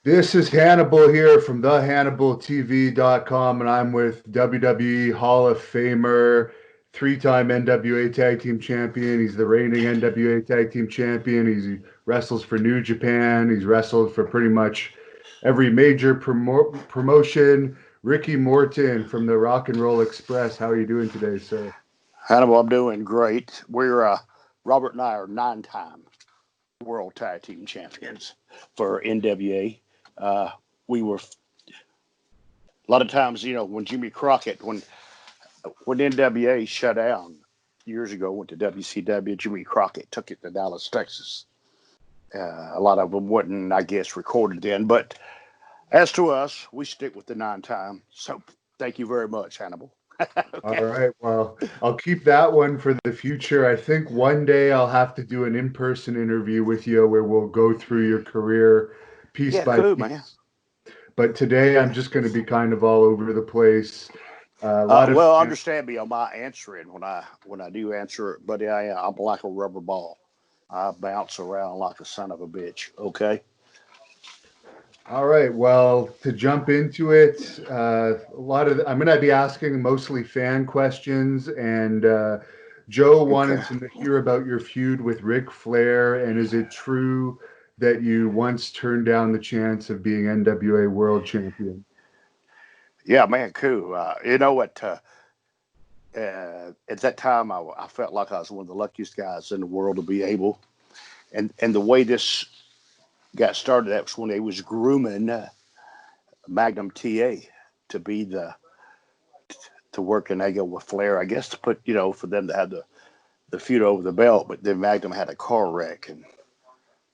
This is Hannibal here from thehannibaltv.com, and I'm with WWE Hall of Famer, three-time NWA Tag Team Champion. He's the reigning NWA Tag Team Champion. He wrestles for New Japan. He's wrestled for pretty much every major promotion. Ricky Morton from the Rock and Roll Express. How are you doing today, sir? Hannibal, I'm doing great. Robert and I are 9-time World Tag Team Champions for NWA. We were a lot of times, when Jimmy Crockett, when NWA shut down years ago, went to WCW, Jimmy Crockett took it to Dallas, Texas. A lot of them wasn't, I guess, recorded then. But as to us, we stick with the 9-time. So thank you very much, Hannibal. Okay. All right. Well, I'll keep that one for the future. I think one day I'll have to do an in-person interview with you where we'll go through your career piece by piece. Man. But today I'm just going to be kind of all over the place. Understand me on my answering when I do answer it, buddy. I'm like a rubber ball. I bounce around like a son of a bitch. Okay. All right. Well, to jump into it, I'm going to be asking mostly fan questions, and Joe wanted to hear about your feud with Ric Flair, and is it true that you once turned down the chance of being NWA World Champion? Yeah, man, cool. You know what? At that time, I felt like I was one of the luckiest guys in the world to be able, and the way this got started, that was when they was grooming Magnum TA to be to work in Ego with Flair, I guess, to put, for them to have the feud over the belt. But then Magnum had a car wreck and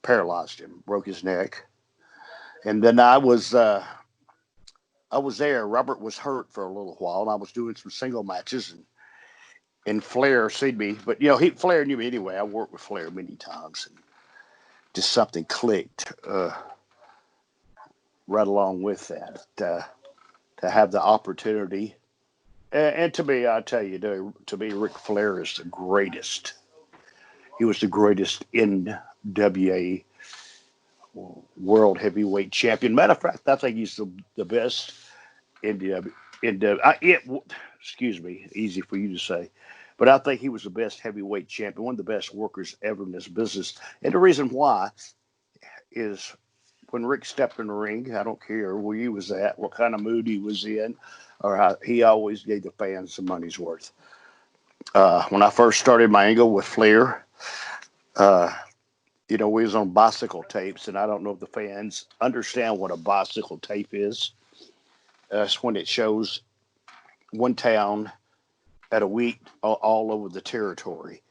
paralyzed him, broke his neck. And then I was there. Robert was hurt for a little while, and I was doing some single matches, and Flair seen me. But, Flair knew me anyway. I worked with Flair many times, and just something clicked right along with that to have the opportunity. And to me, I tell you, to me, Ric Flair is the greatest. He was the greatest NWA World Heavyweight Champion. Matter of fact, I think he's the best excuse me, easy for you to say. But I think he was the best heavyweight champion, one of the best workers ever in this business. And the reason why is when Rick stepped in the ring, I don't care where he was at, what kind of mood he was in, or how he always gave the fans some money's worth. When I first started my angle with Flair, we was on bicycle tapes, and I don't know if the fans understand what a bicycle tape is. That's when it shows one town at a week all over the territory.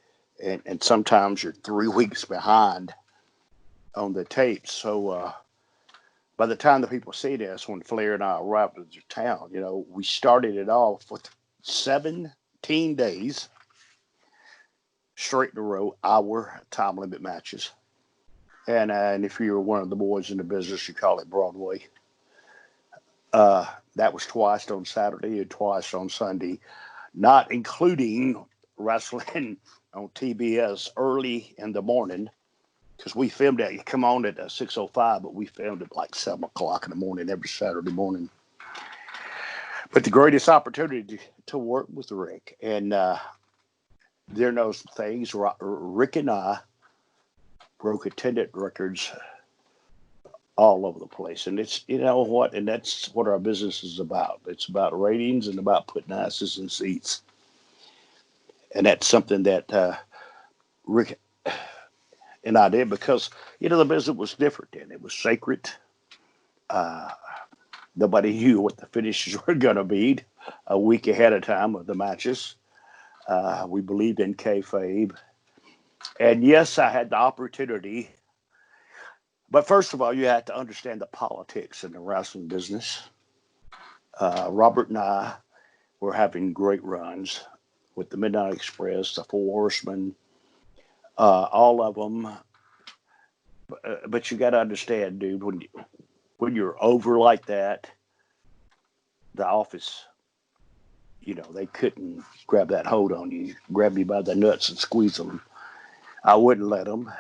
And sometimes you're 3 weeks behind on the tapes. So by the time the people see this, when Flair and I arrived at the town, we started it off with 17 days straight in a row, hour time limit matches. And if you're one of the boys in the business, you call it Broadway. That was twice on Saturday and twice on Sunday, not including wrestling on TBS early in the morning, because we filmed it. You come on at 6:05, but we filmed it like 7 o'clock in the morning every Saturday morning. But the greatest opportunity to work with Rick, and there are those things. Rick and I broke attendance records all over the place. And it's, and that's what our business is about. It's about ratings and about putting asses in seats. And that's something that Rick and I did because, the business was different then. It was sacred. Nobody knew what the finishes were going to be a week ahead of time of the matches. We believed in kayfabe. And yes, I had the opportunity. But first of all, you have to understand the politics in the wrestling business. Robert and I were having great runs with the Midnight Express, the Four Horsemen, all of them. But you got to understand, dude, when you're over like that, the office, they couldn't grab that hold on you, grab you by the nuts and squeeze them. I wouldn't let them.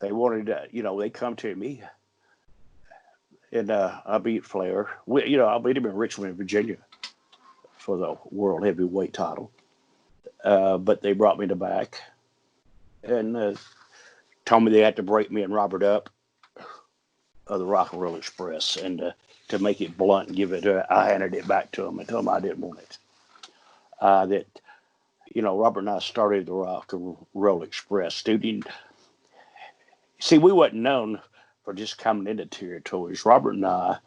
They wanted to, they come to me and I beat Flair. I beat him in Richmond, Virginia, for the world heavyweight title. But they brought me to back and told me they had to break me and Robert up of the Rock and Roll Express, and to make it blunt and give it, I handed it back to them and told them I didn't want it. That Robert and I started the Rock and Roll Express, dude. See, we wasn't known for just coming into territories. Robert and I,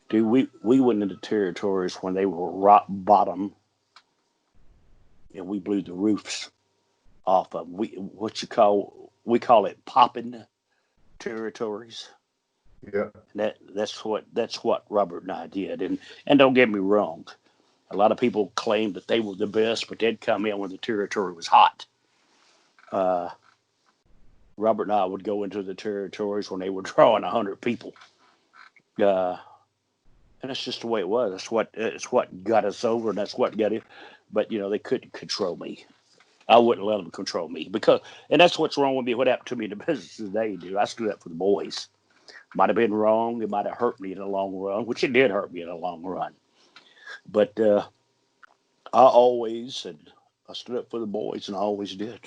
dude, we went into territories when they were rock bottom, and we blew the roofs off of we call it popping territories. Yeah. That's what Robert and I did. And don't get me wrong, a lot of people claimed that they were the best, but they'd come in when the territory was hot. Robert and I would go into the territories when they were drawing 100 people. And that's just the way it was. It's what got us over, and that's what got it. But they couldn't control me. I wouldn't let them control me and that's what's wrong with me. What happened to me in the business today, dude? I stood up for the boys. Might have been wrong. It might have hurt me in the long run, which it did hurt me in the long run. But I stood up for the boys, and I always did.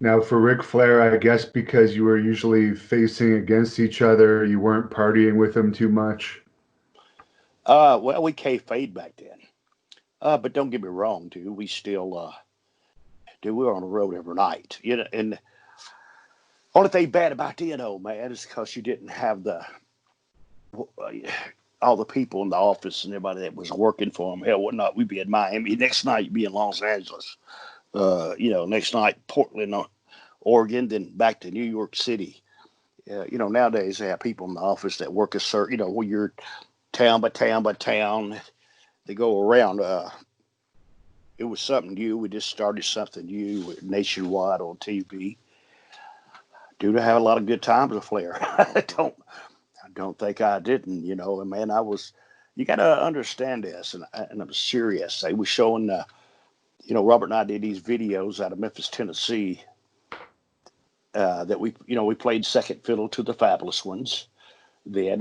Now, for Ric Flair, I guess because you were usually facing against each other, you weren't partying with him too much. Well, we kayfabe back then. But don't get me wrong, dude. We still, we were on the road every night. And only thing bad about man, is because you didn't have all the people in the office and everybody that was working for them. Hell, what not? We'd be in Miami. Next night, you'd be in Los Angeles. Next night, Portland, Oregon, then back to New York City. Nowadays they have people in the office that work a certain, where you're town by town by town. They go around. It was something new. We just started something new nationwide on TV. Dude, I had a lot of good times with Flair. I don't think I didn't. And man, you got to understand this, and I'm serious. They was showing, Robert and I did these videos out of Memphis, Tennessee. That we played second fiddle to the Fabulous Ones. Then,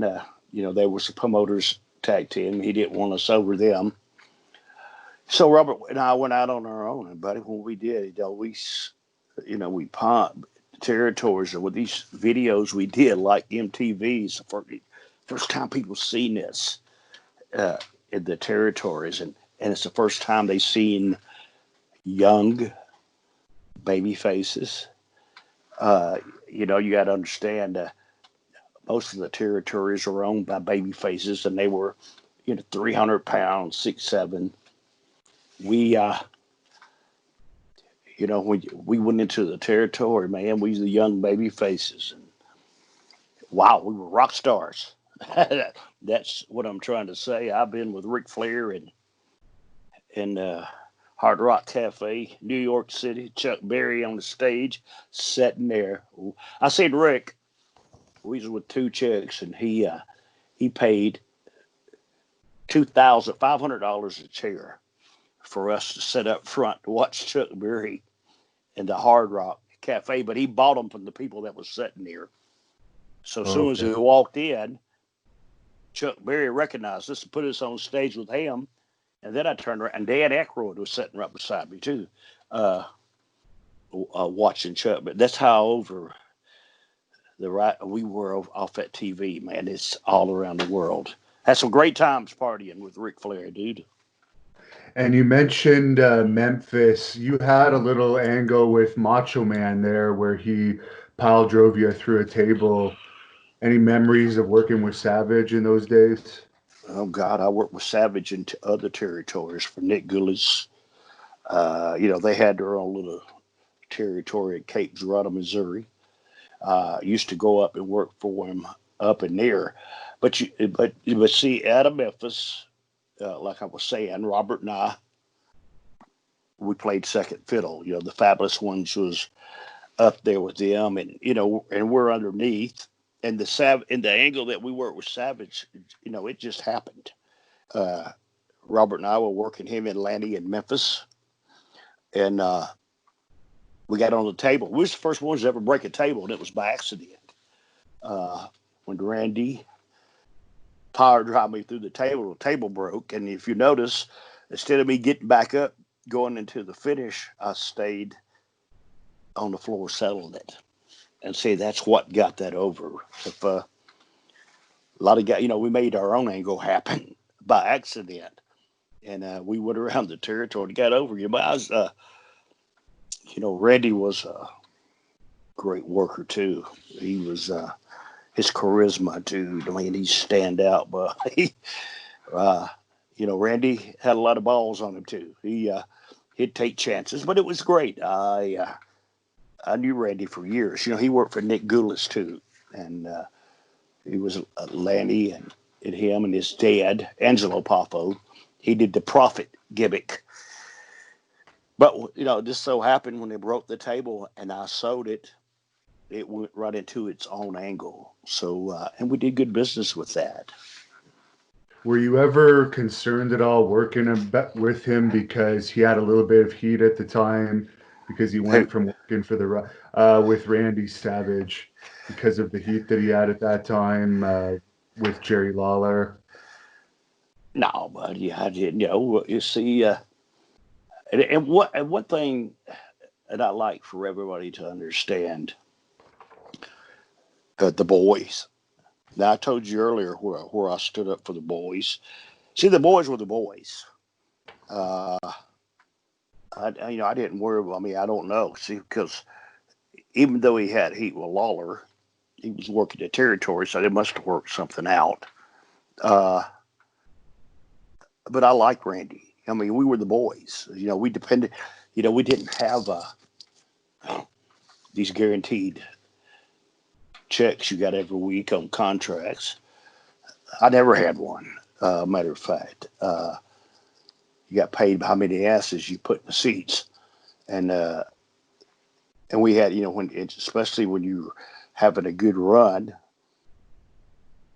they were some promoters tag team. He didn't want us over them. So Robert and I went out on our own, and buddy, when we did, we pumped territories, and with these videos we did, like MTV's first time people seen this in the territories, and it's the first time they seen young baby faces. You got to understand, most of the territories are owned by baby faces, and they were, 300 pounds, 6'7". We, when we went into the territory, man, we was the young baby faces, and wow, we were rock stars. That's what I'm trying to say. I've been with Ric Flair and Hard Rock Cafe, New York City. Chuck Berry on the stage, sitting there. I seen Rick. We was with two chicks, and he paid $2,500 a chair for us to sit up front to watch Chuck Berry in the Hard Rock Cafe. But he bought them from the people that was sitting there. So as soon as he walked in, Chuck Berry recognized us and put us on stage with him. And then I turned around, and Dan Aykroyd was sitting right beside me too, watching Chuck. But that's how over we were off at TV, man. It's all around the world. Had some great times partying with Ric Flair, dude. And you mentioned Memphis. You had a little angle with Macho Man there where he pile drove you through a table. Any memories of working with Savage in those days? Oh, God, I worked with Savage in other territories for Nick Gullis. They had their own little territory at Cape Girardeau, Missouri. Used to go up and work for him up in there. But see, out of Memphis, like I was saying, Robert and I, we played second fiddle. The Fabulous Ones was up there with them, and and we're underneath. And the angle that we worked with Savage, it just happened. Robert and I were working him in Lanny and Memphis, and we got on the table. We was the first ones to ever break a table, and it was by accident. when Randy power drive me through the table broke. And if you notice, instead of me getting back up, going into the finish, I stayed on the floor, settling it. And see, that's what got that over. If a lot of guys, we made our own angle happen by accident. And we went around the territory and got over you. But I was, Randy was a great worker too. He was, his charisma too. I mean, he stand out, but Randy had a lot of balls on him too. He'd take chances, but it was great. I knew Randy for years. He worked for Nick Goulas too, and he was Lanny and him and his dad, Angelo Poffo. He did the prophet gimmick. But, just so happened when they broke the table and I sewed it, it went right into its own angle. So, and we did good business with that. Were you ever concerned at all working with him because he had a little bit of heat at the time because he went from working for with Randy Savage because of the heat that he had at that time with Jerry Lawler? No, buddy, I didn't. You see, and one thing that I like for everybody to understand, the boys. Now, I told you earlier where I stood up for the boys. See, the boys were the boys. I didn't worry. I mean, I don't know. See, because even though he had heat with Lawler, he was working the territory, so they must have worked something out. But I like Randy. I mean, we were the boys. We depended. We didn't have these guaranteed checks you got every week on contracts. I never had one. Matter of fact, you got paid by how many asses you put in the seats, and we had, especially when you were having a good run,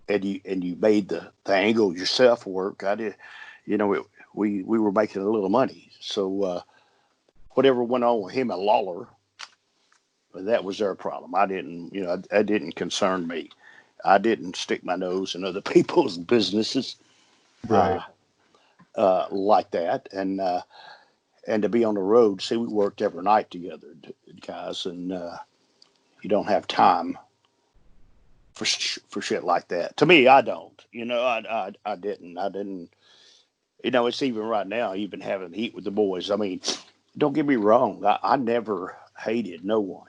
and you made the angle yourself work. I did, we were making a little money. So whatever went on with him and Lawler, that was their problem. I didn't, that didn't concern me. I didn't stick my nose in other people's businesses, Right. like that. And to be on the road, see, we worked every night together, guys, and you don't have time for shit like that. To me, I don't. I didn't. It's even right now, even having heat with the boys. I mean, don't get me wrong. I never hated no one.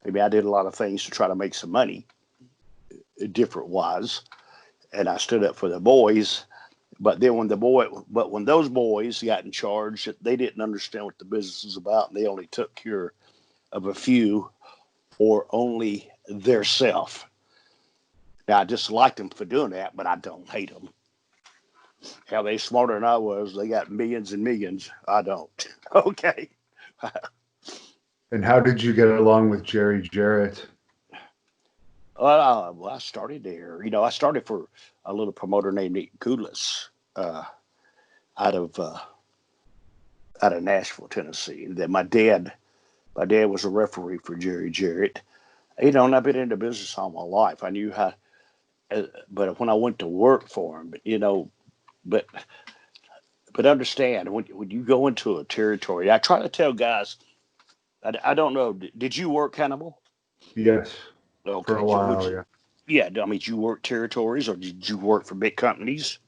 Maybe I did a lot of things to try to make some money, different wise, and I stood up for the boys. But then when those boys got in charge, they didn't understand what the business was about, and they only took care of a few or only their self. Now, I just liked them for doing that, but I don't hate them. Hell, they smarter than I was. They got millions and millions. I don't. Okay. And how did you get along with Jerry Jarrett? Well, I started there. I started for a little promoter named Nick Goulas, out of Nashville, Tennessee. Then my dad was a referee for Jerry Jarrett. And I've been in the business all my life. I knew how, but when I went to work for him, but understand when you go into a territory, I try to tell guys. I don't know. Did you work Hannibal? Yes, for Okay. a while, yeah. Yeah. I mean, did you work territories or did you work for big companies?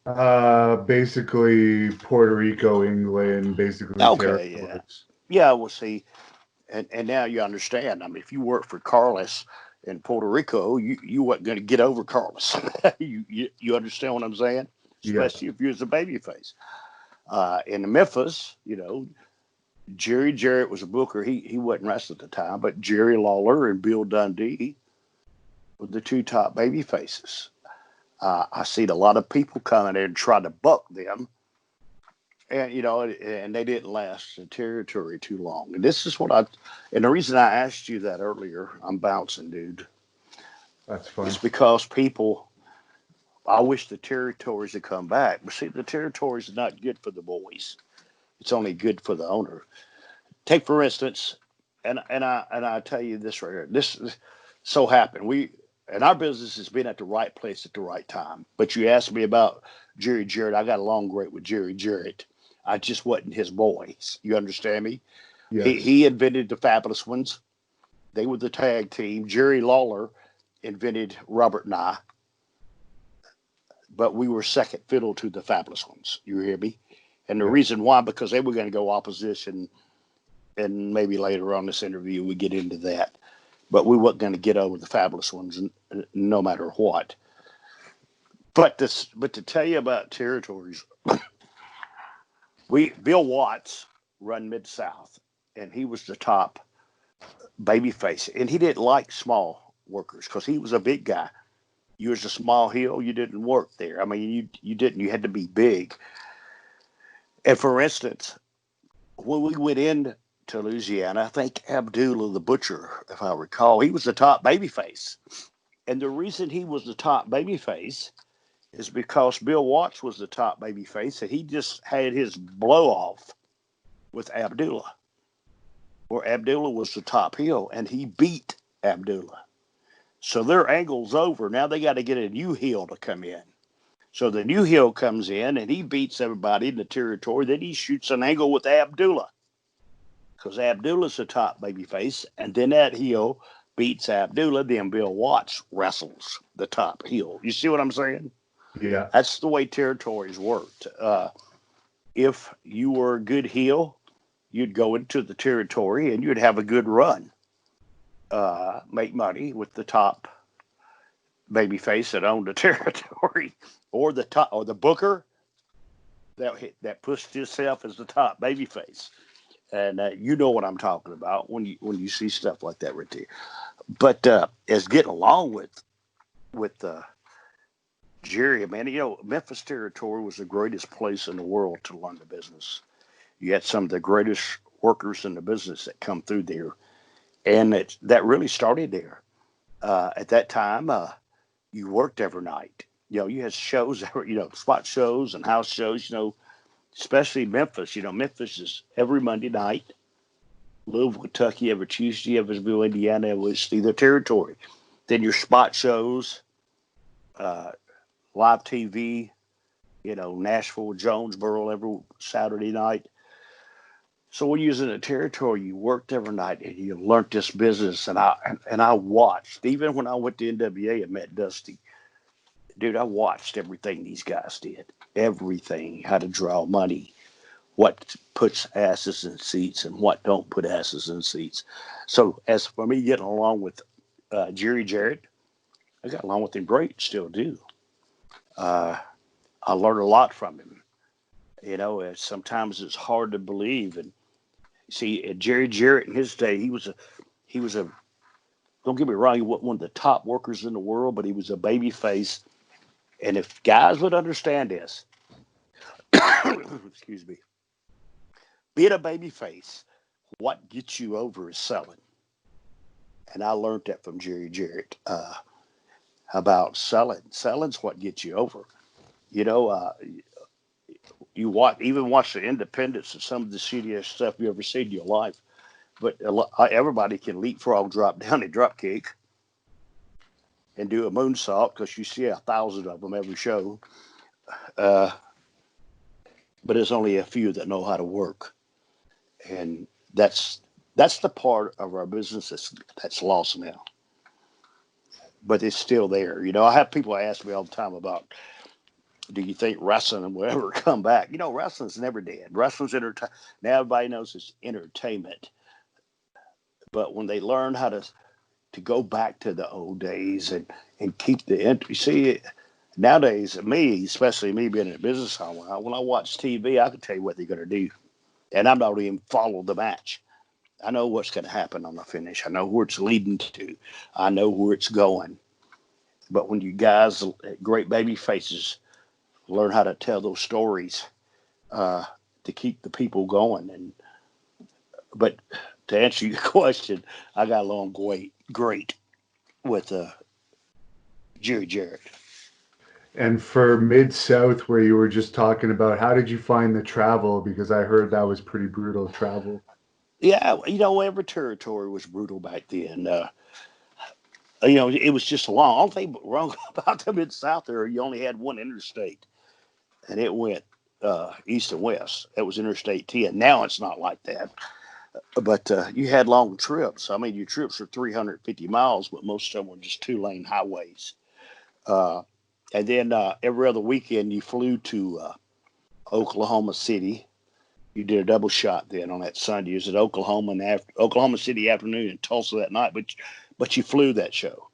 Basically Puerto Rico, England, basically Okay. Yeah. territories. Yeah. We'll see. And now you understand. I mean, if you work for Carlos in Puerto Rico, you wasn't going to get over Carlos. you understand what I'm saying? Yeah. Especially if you was a babyface. In Memphis, Jerry Jarrett was a booker. He wasn't wrestling at the time, but Jerry Lawler and Bill Dundee were the two top baby faces. I seen a lot of people coming in and try to buck them, and and they didn't last the territory too long. And this is and the reason I asked you that earlier, I'm bouncing, dude, That's is fun. because people. I wish the territories had come back, but see, the territories are not good for the boys. It's only good for the owner. Take for instance, and I tell you this right here. This so happened. And our business has been at the right place at the right time. But you asked me about Jerry Jarrett. I got along great with Jerry Jarrett. I just wasn't his boys. You understand me? Yes. He invented the Fabulous Ones. They were the tag team. Jerry Lawler invented Robert and I. But we were second fiddle to the Fabulous Ones. You hear me? And the reason why, because they were going to go opposition. And maybe later on this interview, we get into that. But we weren't going to get over the Fabulous Ones no matter what. But to tell you about territories, Bill Watts run Mid-South, and he was the top babyface. And he didn't like small workers because he was a big guy. You was a small heel, you didn't work there. I mean, you didn't. You had to be big. And for instance, when we went into Louisiana, I think Abdullah the Butcher, if I recall, he was the top babyface. And the reason he was the top babyface is because Bill Watts was the top babyface, and he just had his blow off with Abdullah, where Abdullah was the top heel, and he beat Abdullah. So their angle's over. Now they got to get a new heel to come in. So the new heel comes in, and he beats everybody in the territory. Then he shoots an angle with Abdullah, because Abdullah's the top babyface, and then that heel beats Abdullah. Then Bill Watts wrestles the top heel. You see what I'm saying? Yeah. That's the way territories worked. If you were a good heel, you'd go into the territory and you'd have a good run. Make money with the top babyface that owned the territory, or the booker that pushed himself as the top babyface. And you know what I'm talking about when you see stuff like that right there. But as getting along with Jerry, man, Memphis territory was the greatest place in the world to learn the business. You had some of the greatest workers in the business that come through there, and that really started there. At that time, you worked every night. You had shows, spot shows and house shows. Especially Memphis. Memphis is every Monday night. Louisville, Kentucky, every Tuesday. Evansville, Indiana was either territory. Then your spot shows. Live TV, Nashville, Jonesboro every Saturday night. So when you was in a territory, you worked every night and you learned this business. And I watched, even when I went to NWA and met Dusty, dude, I watched everything these guys did. Everything, how to draw money, what puts asses in seats and what don't put asses in seats. So as for me getting along with Jerry Jarrett, I got along with him great, still do. I learned a lot from him. Sometimes it's hard to believe. And see, Jerry Jarrett in his day, he was a. Don't get me wrong, he wasn't one of the top workers in the world, but he was a baby face. And if guys would understand this, excuse me, being a baby face, what gets you over is selling. And I learned that from Jerry Jarrett about selling. Selling's what gets you over. You watch the independents of some of the shittiest stuff you ever seen in your life. But everybody can leapfrog, drop down, and drop kick, and do a moonsault because you see 1,000 of them every show. But there's only a few that know how to work, and that's the part of our business that's lost now. But it's still there. I have people ask me all the time about, do you think wrestling will ever come back? Wrestling's never dead. Wrestling's entertainment. Now everybody knows it's entertainment. But when they learn how to go back to the old days and keep you see, nowadays, especially me being in the business, when I watch TV, I can tell you what they're going to do. And I'm not even follow the match. I know what's going to happen on the finish. I know where it's leading to. I know where it's going. But when you guys, great baby faces, learn how to tell those stories to keep the people going. But to answer your question, I got along great with Jerry Jarrett. And for Mid-South, where you were just talking about, how did you find the travel? Because I heard that was pretty brutal travel. Yeah, every territory was brutal back then. it was just long. All thing wrong about the Mid-South there, you only had one interstate, and it went east and west. That was Interstate 10. Now it's not like that. But you had long trips. I mean, your trips were 350 miles, but most of them were just two-lane highways. And then every other weekend, you flew to Oklahoma City. You did a double shot then on that Sunday. You was at Oklahoma City afternoon and Tulsa that night, but you flew that show.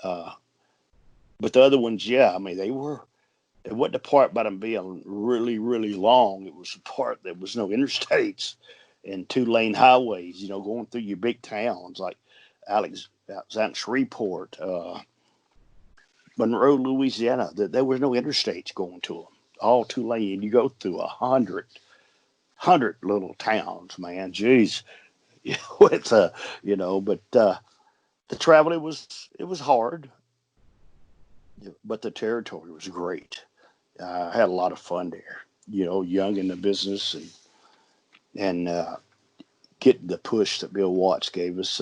But the other ones, yeah, I mean, it wasn't the part about them being really, really long. It was the part that was no interstates and two-lane highways, going through your big towns like Alexander, Shreveport, Monroe, Louisiana. There was no interstates going to them. All two-lane. You go through 100 little towns, man. Jeez. It's but the travel, it was hard, but the territory was great. I had a lot of fun there, young in the business and getting the push that Bill Watts gave us.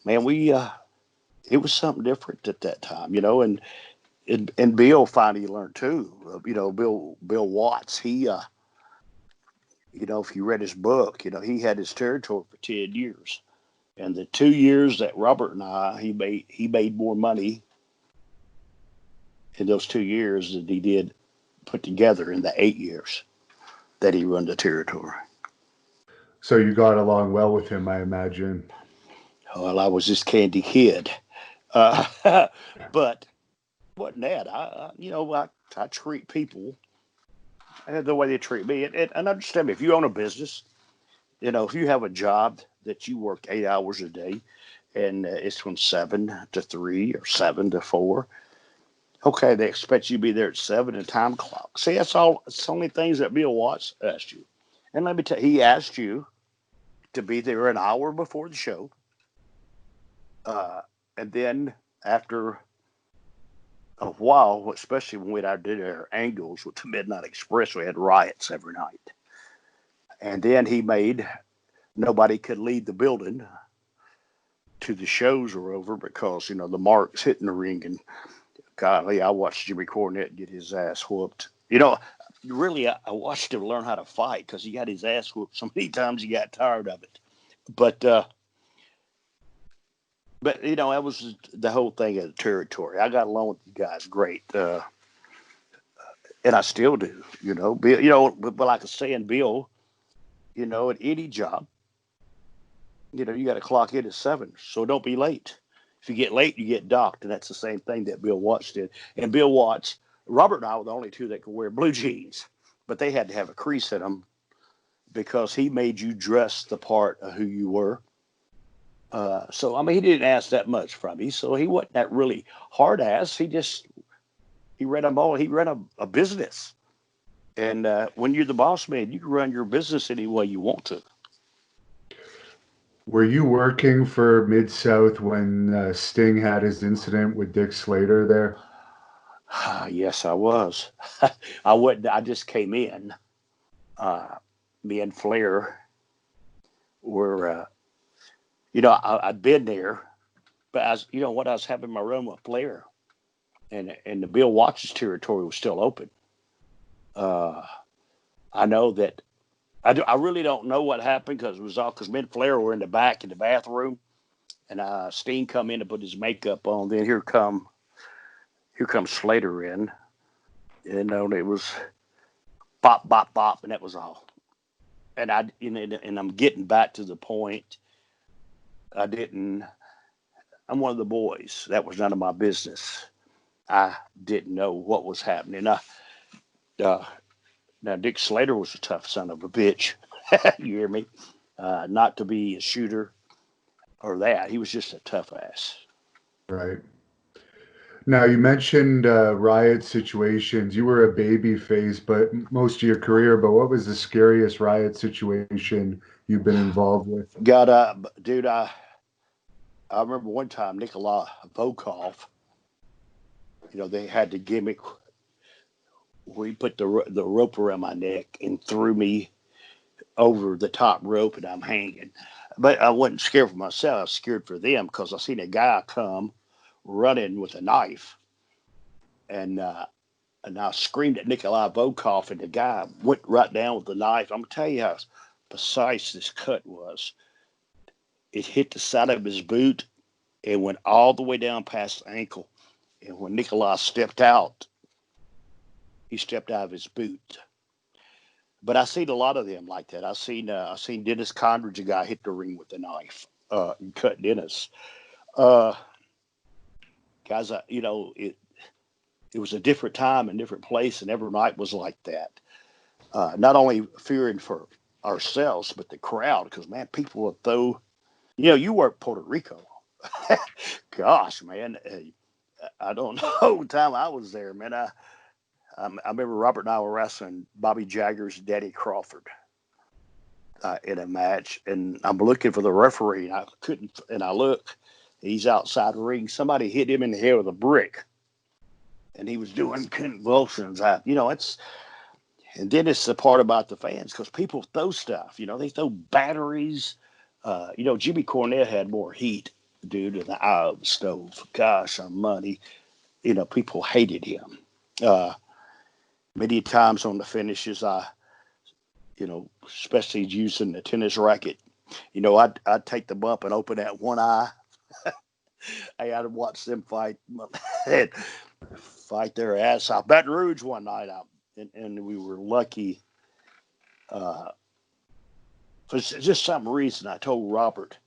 Man, it was something different at that time, and Bill finally learned too. Bill Watts, he, if you read his book, he had his territory for 10 years. And the 2 years that Robert and he made more money in those 2 years than he did put together in the 8 years that he run the territory. So you got along well with him, I imagine. Well, I was this candy kid. But wasn't that? I treat people the way they treat me. And understand me, if you own a business, if you have a job that you work 8 hours a day and it's from 7 to 3 or 7 to 4, okay, they expect you to be there at 7 and time clock. See, it's only things that Bill Watts asked you. And let me tell you, he asked you to be there an hour before the show. And then after a while, especially when we did our angles with the Midnight Express, we had riots every night. And then he made nobody could leave the building till the shows were over because, the marks hitting the ring. And golly, I watched Jimmy Cornette get his ass whooped. Really, I watched him learn how to fight because he got his ass whooped so many times he got tired of it. But that was the whole thing of the territory. I got along with you guys great. And I still do, Bill, but like I was saying, Bill, at any job, you got to clock in at 7, so don't be late. If you get late, you get docked, and that's the same thing that Bill Watts did. And Bill Watts, Robert and I were the only two that could wear blue jeans, but they had to have a crease in them because he made you dress the part of who you were. So, I mean, he didn't ask that much from me, so he wasn't that really hard ass. He ran a business. And when you're the boss man, you can run your business any way you want to. Were you working for Mid-South when Sting had his incident with Dick Slater there? Yes, I was. I just came in. Me and Flair were, I'd been there, but I was having my run with Flair, and the Bill Watts territory was still open. I know that I really don't know what happened because me and Flair were in the back in the bathroom, and Steen come in to put his makeup on. Then here comes Slater in, and it was bop bop bop, and that was all. And I'm getting back to the point. I'm one of the boys. That was none of my business. I didn't know what was happening. Now, Dick Slater was a tough son of a bitch. You hear me? Not to be a shooter or that. He was just a tough ass. Right. Now, you mentioned riot situations. You were a baby face, but most of your career. But what was the scariest riot situation you've been involved with? Dude, I remember one time Nikolai Volkov, they had the gimmick where he put the rope around my neck and threw me over the top rope and I'm hanging. But I wasn't scared for myself. I was scared for them because I seen a guy come running with a knife, and I screamed at Nikolai Volkov, and the guy went right down with the knife. I'm gonna tell you how precise this cut was. It hit the side of his boot and went all the way down past the ankle. And when Nikolai stepped out, he stepped out of his boot. But I seen a lot of them like that. I seen Dennis Condredge, a guy hit the ring with a knife, and cut Dennis. Guys, it was a different time and different place, and every night was like that. Not only fearing for ourselves, but the crowd, because man, people would throw. You work Puerto Rico. Gosh, man, I don't know the time I was there, man. I remember Robert and I were wrestling Bobby Jagger's Daddy Crawford in a match, and I'm looking for the referee, and I couldn't. And I look, he's outside the ring. Somebody hit him in the head with a brick, and he was doing convulsions. And then it's the part about the fans, because people throw stuff. They throw batteries. Jimmy Cornette had more heat, dude, in the eye of the stove. Gosh almighty. People hated him. Many times on the finishes, especially using the tennis racket, I'd take the bump and open that one eye. I'd watch them fight their ass off. Baton Rouge one night out, and we were lucky. For just some reason, I told Robert,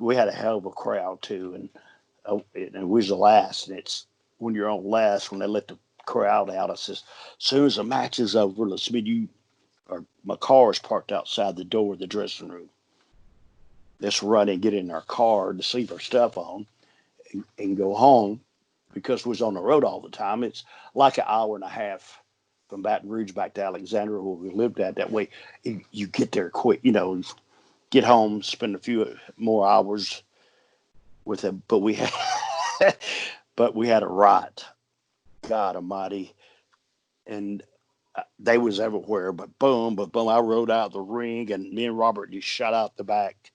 we had a hell of a crowd too, and we was the last. And it's when you're on last, when they let the crowd out, I says, as soon as the match is over, my car is parked outside the door of the dressing room. Let's run and get in our car to leave our stuff on and go home, because we was on the road all the time. It's like an hour and a half from Baton Rouge back to Alexandria, where we lived at. That way, you get there quick. Get home, spend a few more hours with them. But we had a riot. God Almighty, and they was everywhere. But boom, I rode out the ring, and me and Robert just shot out the back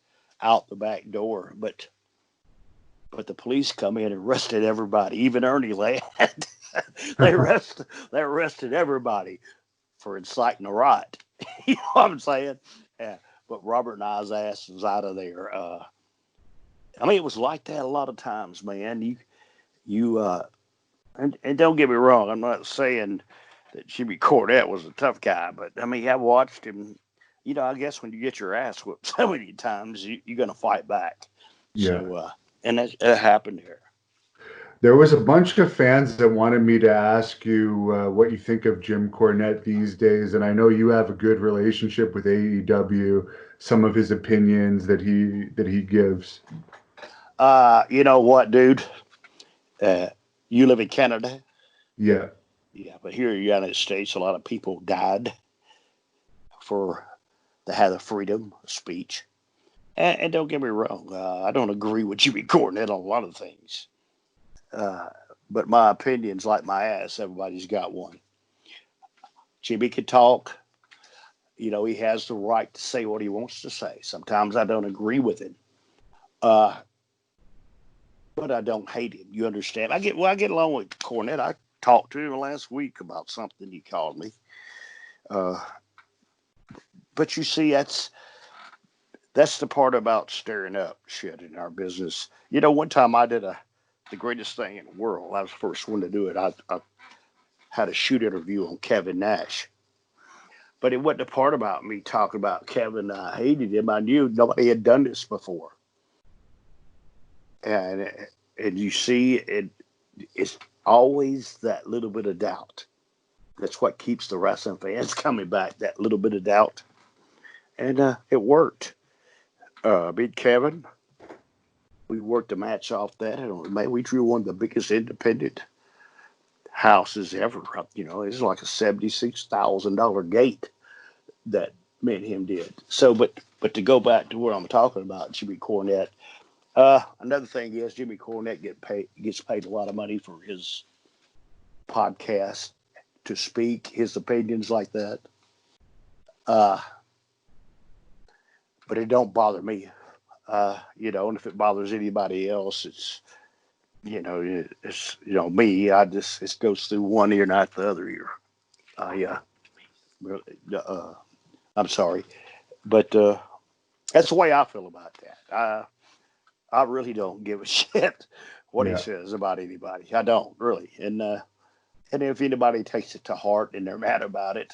door. But the police come in and arrested everybody, even Ernie Ladd. They arrested everybody for inciting a riot. You know what I'm saying? Yeah. But Robert and I's ass was out of there. It was like that a lot of times, man. And don't get me wrong, I'm not saying that Jimmy Cornette was a tough guy, but I watched him. I guess when you get your ass whooped so many times, you're going to fight back. Yeah. So, and that happened here. There was a bunch of fans that wanted me to ask you what you think of Jim Cornette these days, and I know you have a good relationship with AEW. Some of his opinions that he gives. You know what, dude? You live in Canada. Yeah. Yeah, but here in the United States, a lot of people died to have the freedom of speech. And don't get me wrong, I don't agree with Jimmy Cornette on a lot of things. But my opinion's like my ass. Everybody's got one. Jimmy can talk. He has the right to say what he wants to say. Sometimes I don't agree with him. But I don't hate him. You understand? I get along with Cornette. I talked to him last week about something he called me. But you see, that's the part about stirring up shit in our business. One time I did the greatest thing in the world. I was the first one to do it. I had a shoot interview on Kevin Nash. But it wasn't the part about me talking about Kevin. I hated him. I knew nobody had done this before. And you see, it's always that little bit of doubt. That's what keeps the wrestling fans coming back, that little bit of doubt. And it worked. Beat Kevin. We worked a match off that. We drew one of the biggest independent houses ever. It's like a $76,000 gate that me and him did. So, but to go back to what I'm talking about, Jimmy Cornette. Another thing is Jimmy Cornette gets paid a lot of money for his podcast to speak his opinions like that. But it don't bother me. And if it bothers anybody else, It's me. It goes through one ear, not the other ear. I really, I'm sorry, but that's the way I feel about that. I really don't give a shit what he Yeah. says about anybody. I don't really, and if anybody takes it to heart and they're mad about it,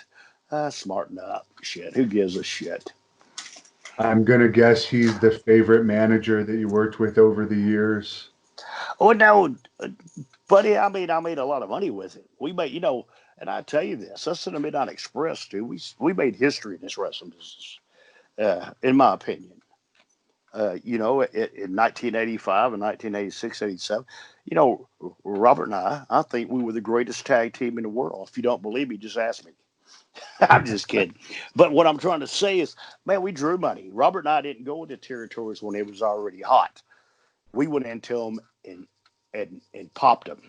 smarten up. Shit, who gives a shit? I'm gonna guess he's the favorite manager that you worked with over the years. Oh no, buddy. I made a lot of money with it. We made, and I tell you this, us in the Midnight Express, dude. We made history in this wrestling business, in my opinion. In 1985 and 1986, 87, Robert and I think we were the greatest tag team in the world. If you don't believe me, just ask me. I'm just kidding. But what I'm trying to say is, man, we drew money. Robert and I didn't go into territories when it was already hot. We went into them and popped them.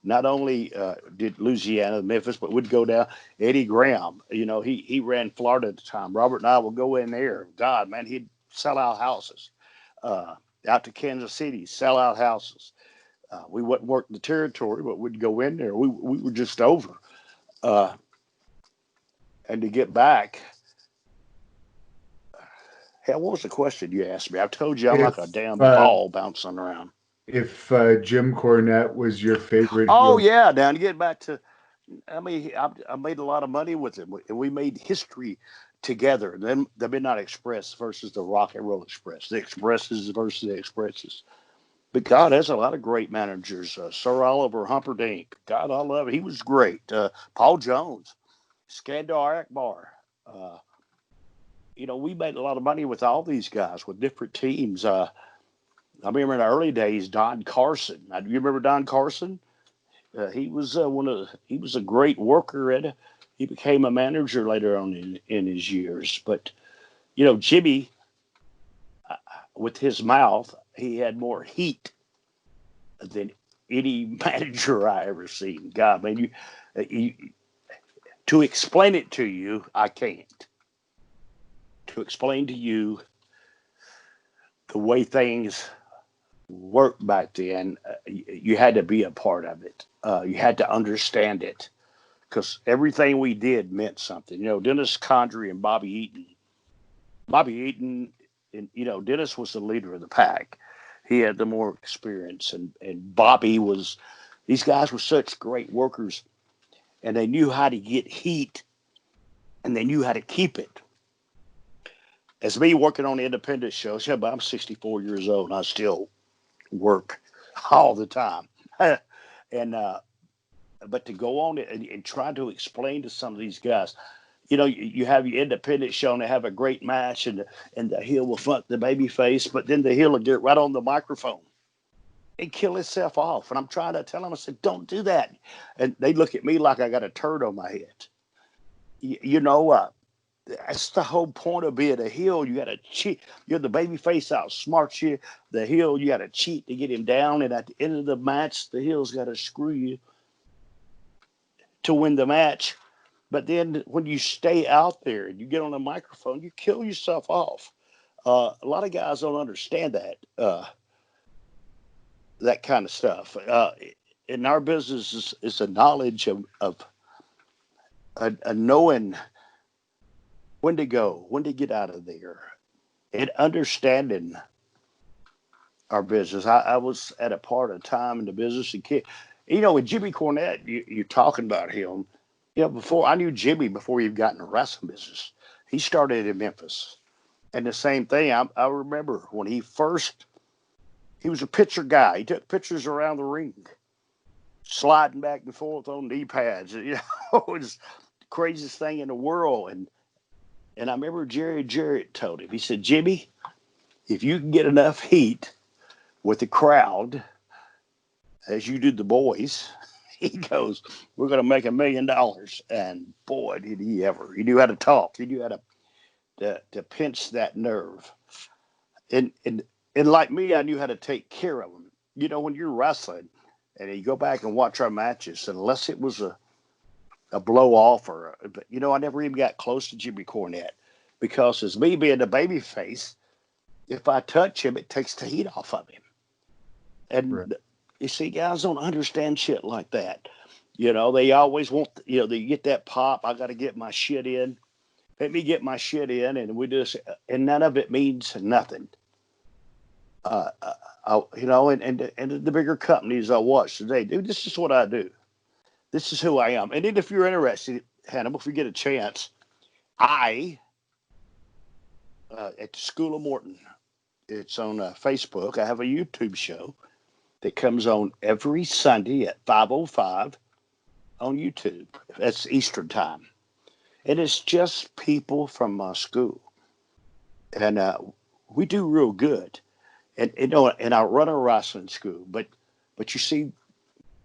Not only did Louisiana, Memphis, but we'd go down. Eddie Graham, he ran Florida at the time. Robert and I would go in there. God, man, he'd sell out houses. Out to Kansas City, sell out houses. We wouldn't work the territory, but we'd go in there. We were just over. Uh, and to get back, hell, what was the question you asked me? I've told you I'm like a If damn uh, ball bouncing around. if Jim Cornette was your favorite Oh heel, yeah, now to get back to, I made a lot of money with him, and we made history together. Then the Midnight Express versus the Rock and Roll Express, the Expresses versus the Expresses. But God, there's a lot of great managers. Sir Oliver Humperdinck, God, I love it. He was great. Paul Jones, Skandar Akbar. Uh, we made a lot of money with all these guys with different teams. I remember in the early days, Don Carson. Do you remember Don Carson? He was he was a great worker, and he became a manager later on in his years. But Jimmy, uh, with his mouth, he had more heat than any manager I ever seen. God, man, you to explain it to you, I can't. To explain to you the way things worked back then, you had to be a part of it. You had to understand it because everything we did meant something. Dennis Condrey and Bobby Eaton. Bobby Eaton, and Dennis was the leader of the pack. He had the more experience, and Bobby was. These guys were such great workers, and they knew how to get heat, and they knew how to keep it. As me working on the independent shows, yeah, but I'm 64 years old, and I still work all the time. and But to go on and try to explain to some of these guys, you have your independent show and they have a great match, and the heel will fuck the baby face, but then the heel will get right on the microphone and kill himself off. And I'm trying to tell them, I said, don't do that. And they look at me like I got a turd on my head. That's the whole point of being a heel. You got to cheat. You're the baby face outsmarts you. The heel, you got to cheat to get him down. And at the end of the match, the heel's got to screw you to win the match. But then when you stay out there and you get on a microphone, you kill yourself off. A lot of guys don't understand that kind of stuff. In our business is a knowledge of a knowing when to go, when to get out of there, and understanding our business. I was at a part of time in the business and with Jimmy Cornette, you're talking about him. Before I knew Jimmy before he got in the wrestling business. He started in Memphis. And the same thing, I remember when he was a picture guy. He took pictures around the ring, sliding back and forth on knee pads. It was the craziest thing in the world. And I remember Jarrett told him, he said, Jimmy, if you can get enough heat with the crowd, as you did the boys, he goes, we're going to make $1 million. And boy, did he ever. He knew how to talk. He knew how to pinch that nerve. And like me, I knew how to take care of him. When you're wrestling and you go back and watch our matches, unless it was a blow off but I never even got close to Jimmy Cornette because as me being the baby face, if I touch him, it takes the heat off of him. And right. You see, guys don't understand shit like that. They always want, they get that pop. I got to get my shit in. Let me get my shit in, and and none of it means nothing. And the bigger companies I watch today, dude, this is what I do. This is who I am. And then if you're interested, Hannibal, if you get a chance, I, at the School of Morton, it's on Facebook. I have a YouTube show that comes on every Sunday at 5:05 on YouTube. That's Eastern time. And it's just people from my school. And we do real good. And I run a wrestling school. But you see,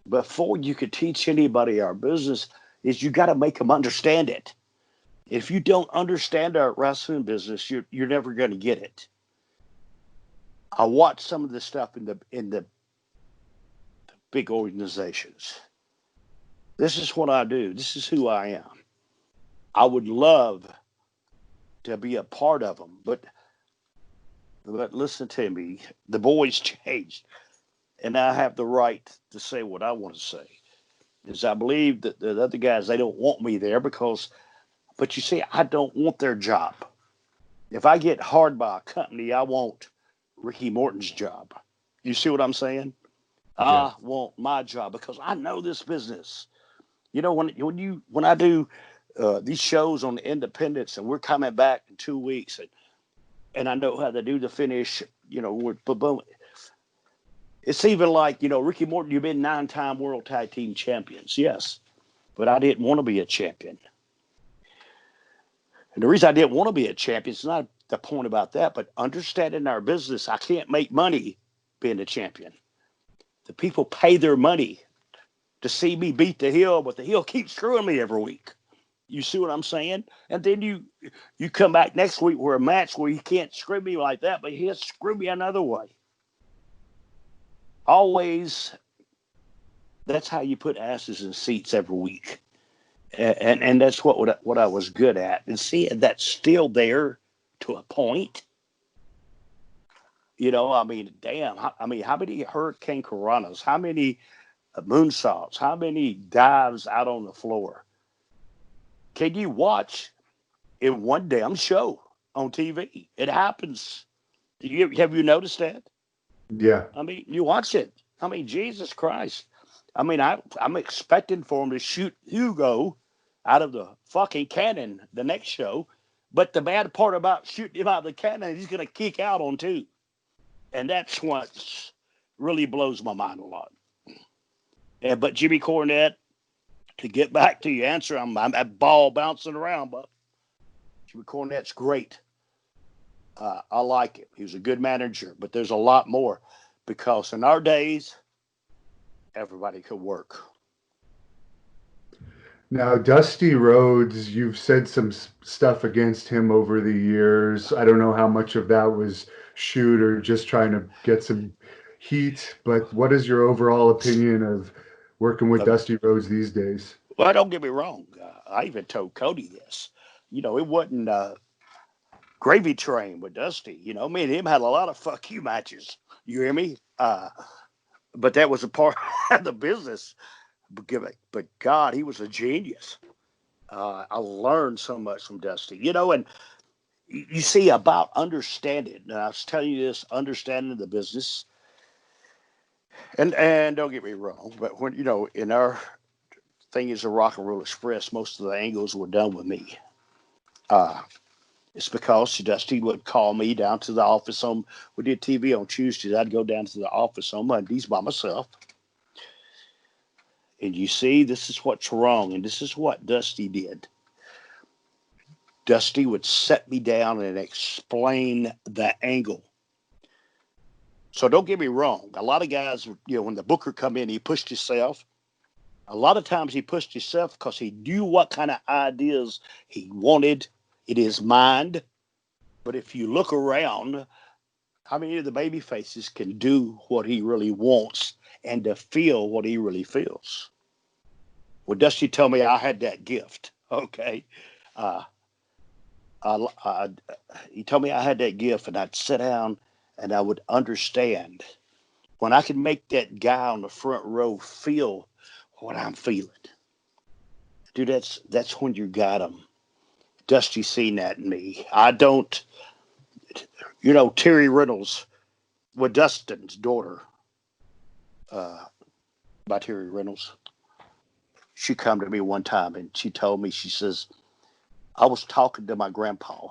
before you could teach anybody our business, is you got to make them understand it. If you don't understand our wrestling business, you're never going to get it. I watch some of the stuff in the big organizations. This is what I do. This is who I am. I would love to be a part of them, but listen to me. The boys changed, and I have the right to say what I want to say. Is I believe that the other guys, they don't want me there but you see, I don't want their job. If I get hard by a company, I want Ricky Morton's job. You see what I'm saying? Yeah. I want my job because I know this business. When I do these shows on the independents, and we're coming back in 2 weeks, and I know how to do the finish. It's even like, Ricky Morton, you've been 9-time World Tag Team Champions, yes, but I didn't want to be a champion. And the reason I didn't want to be a champion is not the point about that, but understanding our business, I can't make money being a champion. The people pay their money to see me beat the heel, but the heel keeps screwing me every week. You see what I'm saying? And then you come back next week where a match where he can't screw me like that, but he'll screw me another way. Always, that's how you put asses in seats every week. And that's what I was good at. And seeing that's still there to a point. Damn. How many Hurricane Coronas? How many moonsaults? How many dives out on the floor? Can you watch in one damn show on TV? It happens. Have you noticed that? Yeah. You watch it. Jesus Christ. I'm expecting for him to shoot Hugo out of the fucking cannon the next show. But the bad part about shooting him out of the cannon, he's going to kick out on two. And that's what really blows my mind a lot. But Jimmy Cornette, to get back to your answer, I'm that ball bouncing around, but Jimmy Cornette's great. I like him. He was a good manager, but there's a lot more because in our days, everybody could work. Now, Dusty Rhodes, you've said some stuff against him over the years. I don't know how much of that was shoot or just trying to get some heat, but what is your overall opinion of working with Dusty Rhodes these days? Well, don't get me wrong. I even told Cody this. It wasn't gravy train with Dusty. Me and him had a lot of fuck you matches. You hear me? But that was a part of the business. But God, he was a genius. I learned so much from Dusty, and you see about understanding. And I was telling you this, understanding the business. And don't get me wrong, but when in our thing is a Rock and Roll Express, most of the angles were done with me. It's because Dusty would call me down to the office we did TV on Tuesdays. I'd go down to the office on Mondays by myself. And you see, this is what's wrong. And this is what Dusty did. Dusty would set me down and explain the angle. So don't get me wrong. A lot of guys, when the booker come in, he pushed himself. A lot of times he pushed himself because he knew what kind of ideas he wanted in his mind. But if you look around, how many of the baby faces can do what he really wants and to feel what he really feels? Well, Dusty told me I had that gift. Okay. He told me I had that gift, and I'd sit down and I would understand when I can make that guy on the front row feel what I'm feeling, dude, that's when you got him. Dusty seen that in me. I don't, Terry Reynolds with Dustin's daughter, uh, by Terry Reynolds. She come to me one time and she told me, she says, I was talking to my grandpa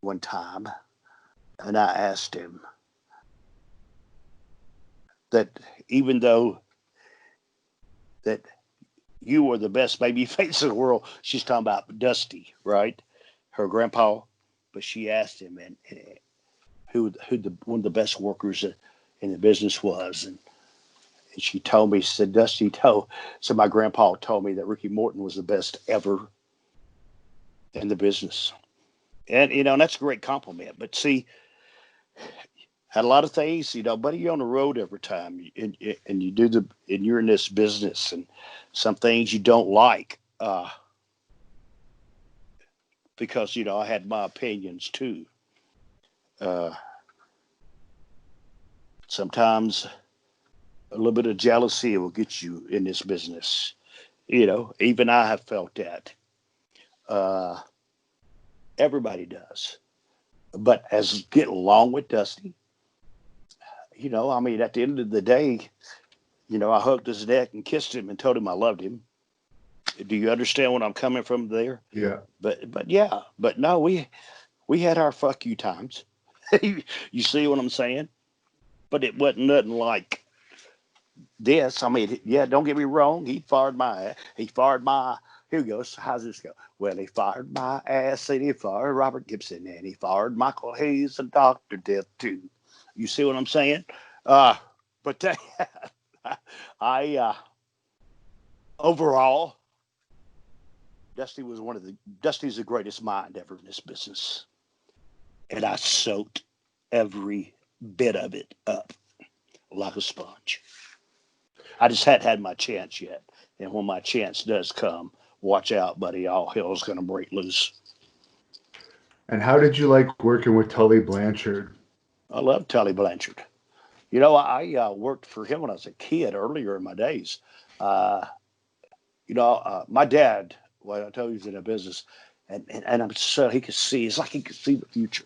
one time and I asked him that even though that you were the best baby face in the world, she's talking about Dusty, right? Her grandpa. But she asked him and who one of the best workers in the business was. And she told me, she said, so my grandpa told me that Ricky Morton was the best ever in the business. And, and that's a great compliment. But see, had a lot of things, buddy, you're on the road every time and you're in this business and some things you don't like, because, I had my opinions too. Sometimes a little bit of jealousy will get you in this business. Even I have felt that. Uh, Everybody does. But as get along with Dusty, at the end of the day, I hugged his neck and kissed him and told him I loved him. Do you understand what I'm coming from there? Yeah. But no, we had our fuck you times. You see what I'm saying? But it wasn't nothing like this. Don't get me wrong. He fired my here goes. How's this go? Well, he fired my ass and he fired Robert Gibson and he fired Michael Hayes and Dr. Death too. You see what I'm saying? But I overall, Dusty's the greatest mind ever in this business. And I soaked every bit of it up like a sponge. I just hadn't had my chance yet. And when my chance does come, watch out, buddy. All hell's going to break loose. And how did you like working with Tully Blanchard? I love Tully Blanchard. I worked for him when I was a kid earlier in my days. Uh, my dad, well, I told you, he's in a business, and I'm so he could see. It's like he could see the future.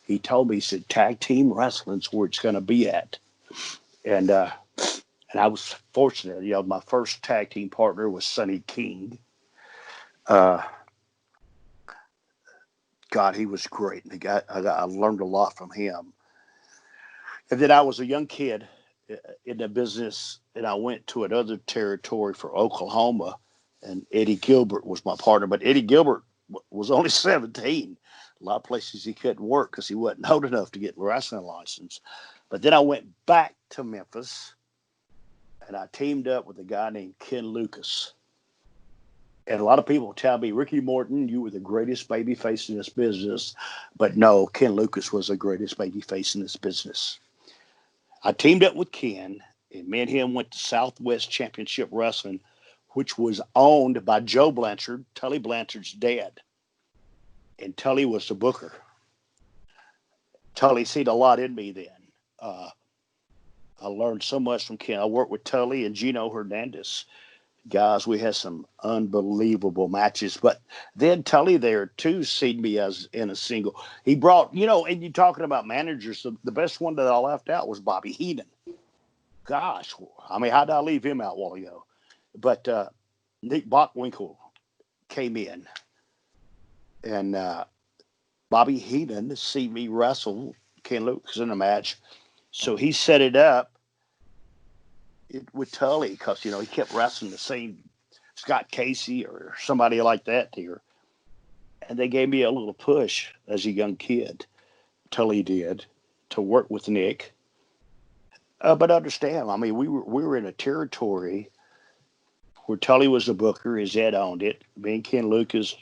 He told me, he said, tag team wrestling's where it's going to be at. And I was fortunate. My first tag team partner was Sonny King. Uh, God, he was great. I learned a lot from him. And then I was a young kid in the business, and I went to another territory for Oklahoma, and Eddie Gilbert was my partner. But Eddie Gilbert was only 17. A lot of places he couldn't work because he wasn't old enough to get a wrestling license. But then I went back to Memphis, and I teamed up with a guy named Ken Lucas. And a lot of people tell me, Ricky Morton, you were the greatest baby face in this business. But no, Ken Lucas was the greatest baby face in this business. I teamed up with Ken, and me and him went to Southwest Championship Wrestling, which was owned by Joe Blanchard, Tully Blanchard's dad. And Tully was the booker. Tully seen a lot in me then. I learned so much from Ken. I worked with Tully and Geno Hernandez. Guys, we had some unbelievable matches. But then Tully there, too, seen me as in a single. He brought, and you're talking about managers, the best one that I left out was Bobby Heenan. Gosh, how did I leave him out a while ago? But Nick Bockwinkel came in, and Bobby Heenan see me wrestle Ken Lucas in a match. So he set it up with Tully because, he kept wrestling the same Scott Casey or somebody like that here. And they gave me a little push as a young kid, Tully did, to work with Nick. But understand, we were in a territory where Tully was the booker, his dad owned it, me and Ken Lucas,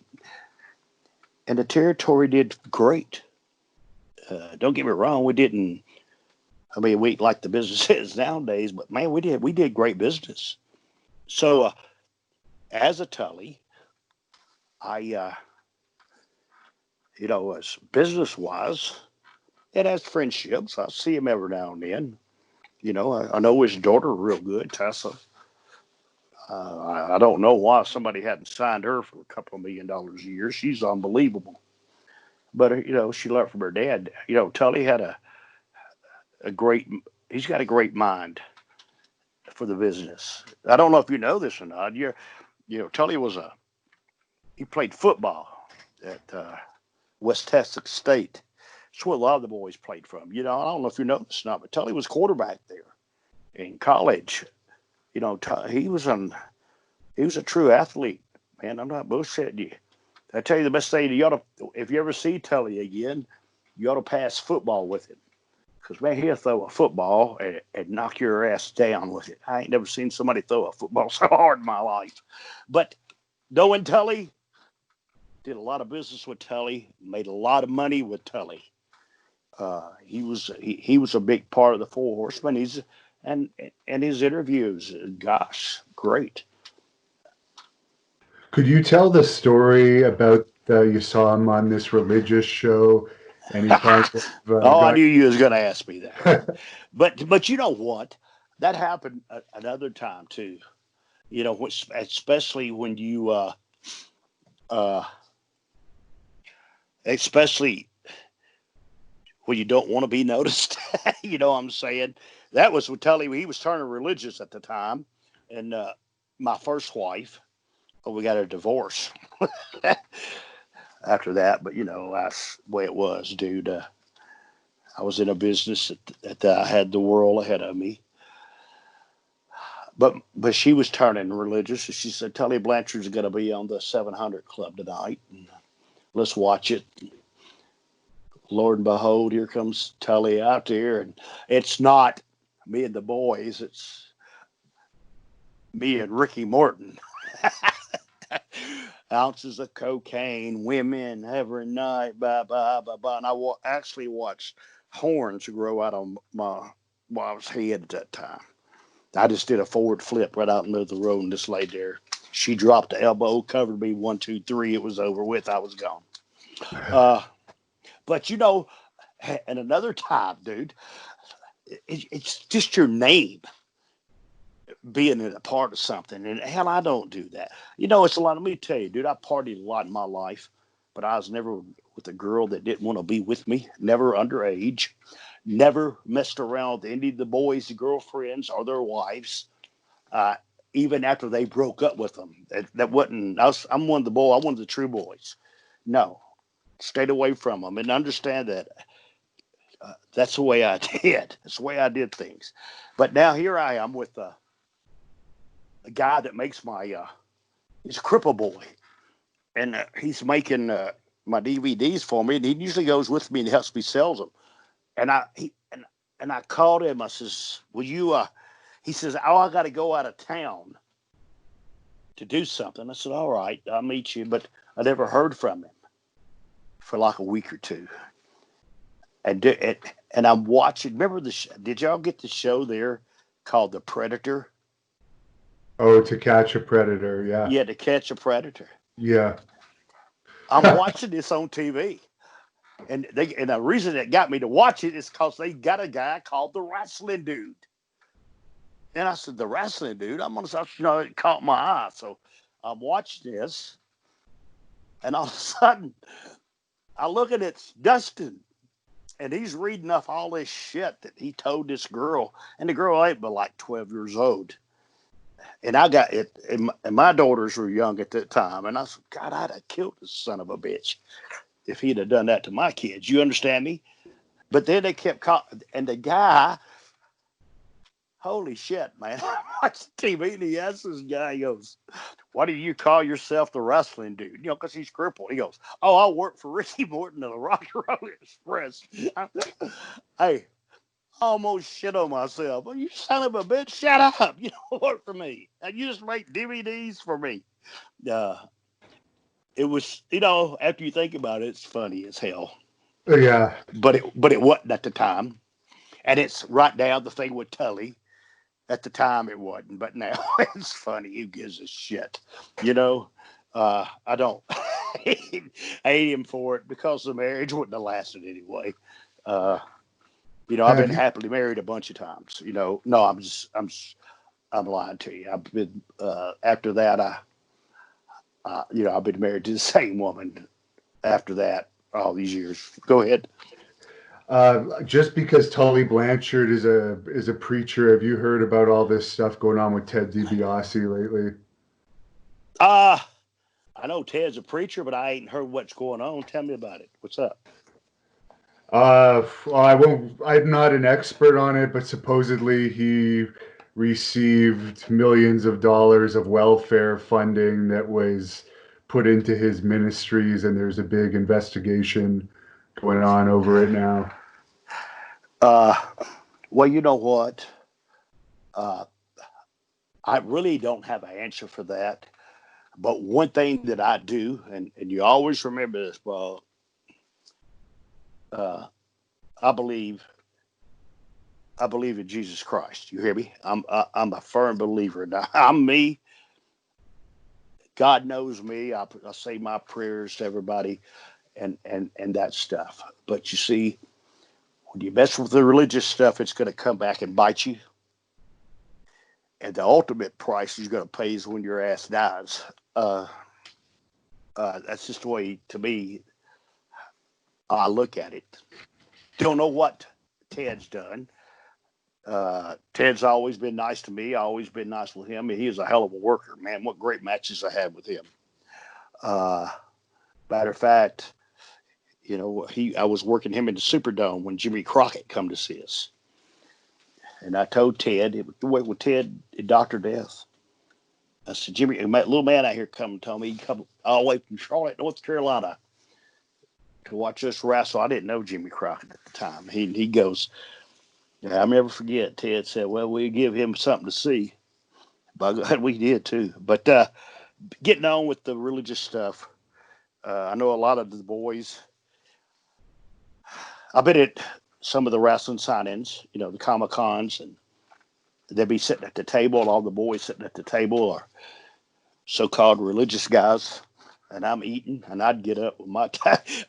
and the territory did great. Don't get me wrong, we didn't. We like the business is nowadays, but man, we did great business. So, as a Tully, I, as business wise, and as friendships, I see him every now and then. You know, I know his daughter real good, Tessa. I don't know why somebody hadn't signed her for a couple of $1 million a year. She's unbelievable. But, you know, she learned from her dad. You know, Tully had he's got a great mind for the business. I don't know if you know this or not. Tully he played football at West Texas State. That's where a lot of the boys played from. You know, I don't know if you know this or not, but Tully was quarterback there in college. You know, he was a true athlete, man. I'm not bullshitting you. I tell you the best thing, if you ever see Tully again, you ought to pass football with him. Because, man, he'll throw a football and knock your ass down with it. I ain't never seen somebody throw a football so hard in my life. But knowing Tully, did a lot of business with Tully, made a lot of money with Tully. He was a big part of the Four Horsemen. And his interviews, gosh, great. Could you tell the story about you saw him on this religious show, and he kind of I knew you was going to ask me that. but you know what? That happened another time too. You know, especially when you especially when you don't want to be noticed. You know what I'm saying? That was with Tully. He was turning religious at the time, and my first wife. We got a divorce after that, but you know that's the way it was, dude. I was in a business that I had the world ahead of me, but she was turning religious, and she said, "Tully Blanchard's going to be on the 700 Club tonight. And let's watch it." Lord and behold, here comes Tully out there, and it's not me and the boys; it's me and Ricky Morton. Ounces of cocaine, women every night, blah, blah, blah, blah. And I actually watched horns grow out on my wife's head at that time. I just did a forward flip right out in the middle of the road and just laid there. She dropped the elbow, covered me 1, 2, 3. It was over with. I was gone. But, you know, and another time, dude, it's just your name being a part of something. And hell, I don't do that. You know, it's a lot. Let me tell you, dude, I partied a lot in my life, but I was never with a girl that didn't want to be with me, never underage, never messed around with any of the boys' girlfriends or their wives, even after they broke up with them. That wasn't, I'm one of the boys, I'm one of the true boys. No, stayed away from them and understand that that's the way I did. That's the way I did things. But now here I am with a guy that makes he's a cripple boy, and he's making my DVDs for me, and he usually goes with me and helps me sell them. And I called him. I says, "Will you?" He says, "Oh, I got to go out of town to do something." I said, "All right, I'll meet you." But I never heard from him for like a week or two. And I'm watching. Remember did y'all get the show there called The Predator? Oh, To Catch a Predator, yeah. Yeah, To Catch a Predator. Yeah. I'm watching this on TV. And the reason that got me to watch it is because they got a guy called the Wrestling Dude. And I said, the Wrestling Dude? I'm going to, you know, it caught my eye. So I'm watching this. And all of a sudden, I look at it's Dustin. And he's reading off all this shit that he told this girl. And the girl ain't but like 12 years old. And I got it, and my daughters were young at that time. And I said, God, I'd have killed this son of a bitch if he'd have done that to my kids. You understand me? But then they kept calling, and the guy, holy shit, man. I watched TV, and he asked this guy, he goes, "Why do you call yourself the Wrestling Dude?" You know, because he's crippled. He goes, "Oh, I work for Ricky Morton of the Rock and Roll Express." Hey, almost shit on myself. Well, you son of a bitch, shut up. You don't work for me. And you just make DVDs for me. It was, you know, after you think about it, it's funny as hell. Yeah. But it wasn't at the time. And it's right now the thing with Tully. At the time it wasn't, but now it's funny. Who gives a shit? You know? I don't hate him for it because the marriage wouldn't have lasted anyway. I've been happily married a bunch of times. No, I'm lying to you. I've been after that. I've been married to the same woman after that all these years. Go ahead. Just because Tully Blanchard is a preacher, have you heard about all this stuff going on with Ted DiBiase lately? I know Ted's a preacher, but I ain't heard what's going on. Tell me about it. What's up? I'm not an expert on it, but supposedly he received millions of dollars of welfare funding that was put into his ministries, and there's a big investigation going on over it now. Well, you know what? I really don't have an answer for that. But one thing that I do, and you always remember this, Paul, I believe in Jesus Christ. You hear me? I'm a firm believer. Now, I'm me. God knows me. I say my prayers to everybody and that stuff. But you see, when you mess with the religious stuff, it's going to come back and bite you. And the ultimate price you're going to pay is when your ass dies. That's just the way, to me, I look at it. Don't know what Ted's done. Ted's always been nice to me. I've always been nice with him. He is a hell of a worker, man. What great matches I had with him. Matter of fact, I was working him in the Superdome when Jimmy Crockett come to see us. And I told Ted, it was the way with Ted, Dr. Death. I said, Jimmy, a little man out here come and told me he'd come all the way from Charlotte, North Carolina to watch us wrestle. I didn't know Jimmy Crockett at the time. He goes, yeah, I'll never forget. Ted said, well, we'll give him something to see. By God, we did too. But getting on with the religious stuff, I know a lot of the boys. I've been at some of the wrestling sign-ins, the Comic-Cons, and they'd be sitting at the table, all the boys sitting at the table are so-called religious guys, and I'm eating, and I'd get up with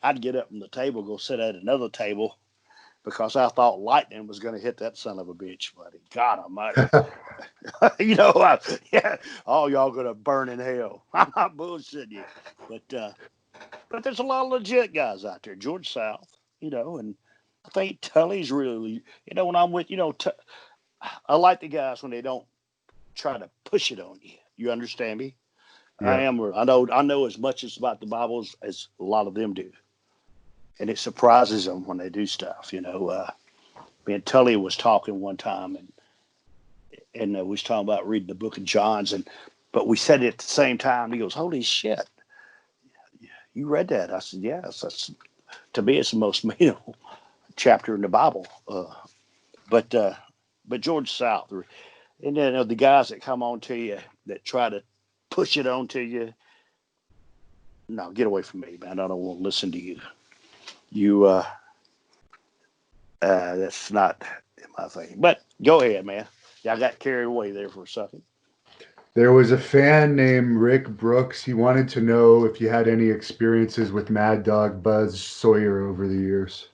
I'd get up from the table, go sit at another table, because I thought lightning was going to hit that son of a bitch, buddy. God almighty. All y'all going to burn in hell. I'm not bullshitting you. But there's a lot of legit guys out there. George South, and I think Tully's really, when I'm with, I like the guys when they don't try to push it on you. You understand me? Yeah. I know as much about the Bible as a lot of them do. And it surprises them when they do stuff, Me and Tully was talking one time, and we was talking about reading the book of John's, but we said it at the same time. He goes, "Holy shit, you read that?" I said, "Yes." To me, it's the most meaningful chapter in the Bible. But George South, and then the guys that come on to you that try to push it on to you. No, get away from me, man. I don't want to listen to you. That's not my thing. But go ahead, man. Yeah, I got carried away there for a second. There was a fan named Rick Brooks. He wanted to know if you had any experiences with Mad Dog Buzz Sawyer over the years.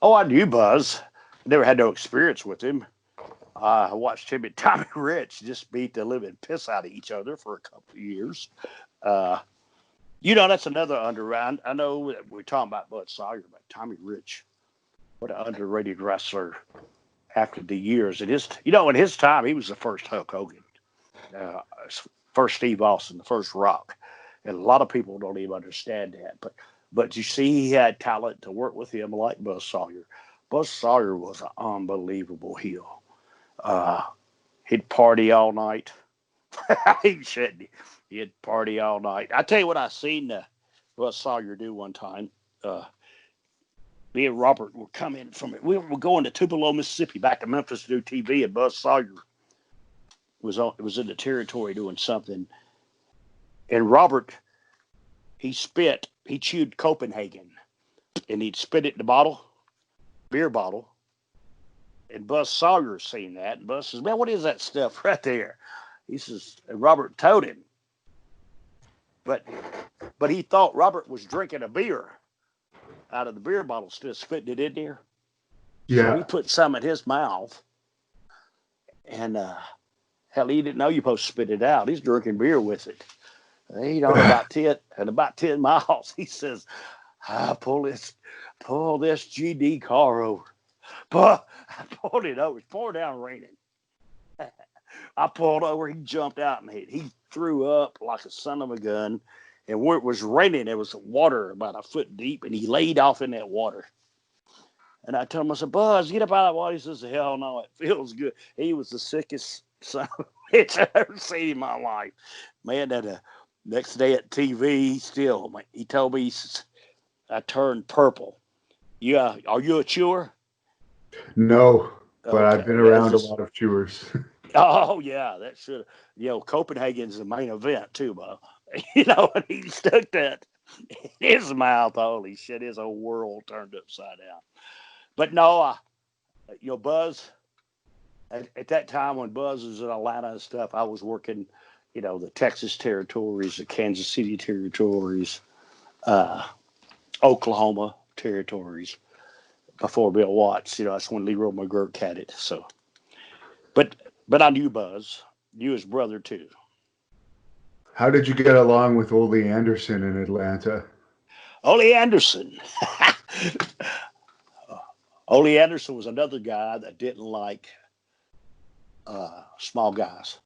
Oh, I knew Buzz. Never had no experience with him. I watched him and Tommy Rich just beat the living piss out of each other for a couple of years. That's another underrated. I know we're talking about Buzz Sawyer, but Tommy Rich, what an underrated wrestler after the years. In his time, he was the first Hulk Hogan, first Steve Austin, the first Rock. And a lot of people don't even understand that. But you see, he had talent to work with him like Buzz Sawyer. Buzz Sawyer was an unbelievable heel. He'd party all night. He shouldn't. He'd party all night. I tell you what I seen Buzz Sawyer do one time. Me and Robert were coming from it. We were going to Tupelo, Mississippi, back to Memphis to do TV, and Buzz Sawyer was in the territory doing something. And Robert, he chewed Copenhagen, and he'd spit it in the beer bottle. And Buzz Sawyer seen that, and Buzz says, "Man, what is that stuff right there?" He says, and Robert told him. But he thought Robert was drinking a beer out of the beer bottle instead of spitting it in there. So he Yeah. put some in his mouth, and hell, he didn't know you're supposed to spit it out. He's drinking beer with it. He on about 10 miles. He says, pull this GD car over. But I pulled it over. It's pouring down raining. I pulled over. He jumped out and he threw up like a son of a gun. And where it was raining, there was water about a foot deep, and he laid off in that water. And I told him, I said, Buzz, get up out of that water. He says, hell no, it feels good. He was the sickest son of a bitch I've ever seen in my life. Man, that next day at TV, he told me, he says, I turned purple. Yeah, are you a chewer? No, but I've Okay, been around a lot of chewers. oh yeah, that should. Copenhagen's the main event too, Bo. And he stuck that in his mouth. Holy shit, his whole world turned upside down. But no, Buzz. At that time when Buzz was in Atlanta and stuff, I was working, the Texas territories, the Kansas City territories, Oklahoma territories before Bill Watts. That's when Leroy McGurk had it. So, but I knew Buzz, knew his brother too. How did you get along with Ole Anderson in Atlanta? Ole Anderson. Ole Anderson was another guy that didn't like small guys.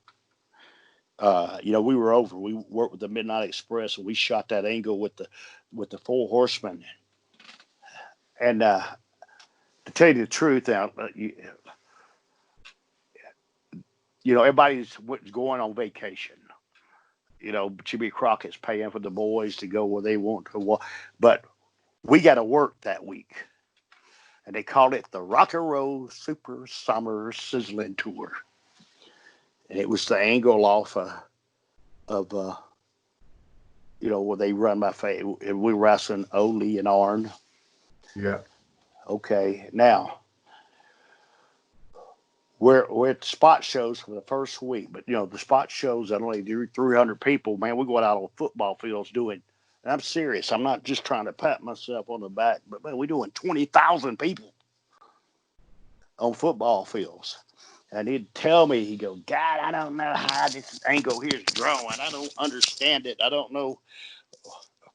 We were over. We worked with the Midnight Express, and we shot that angle with the Four Horsemen. And to tell you the truth, everybody's going on vacation. Jimmy Crockett's paying for the boys to go where they want to. But we got to work that week. And they called it the Rock and Roll Super Summer Sizzling Tour. And it was the angle off of where they run my face. And we were wrestling Ole and Arn. Yeah. Okay. Now, we're at spot shows for the first week. But, the spot shows that only do 300 people. Man, we go out on football fields doing. And I'm serious. I'm not just trying to pat myself on the back. But, man, we're doing 20,000 people on football fields. And he'd tell me, he'd go, God, I don't know how this angle here is growing. I don't understand it. I don't know.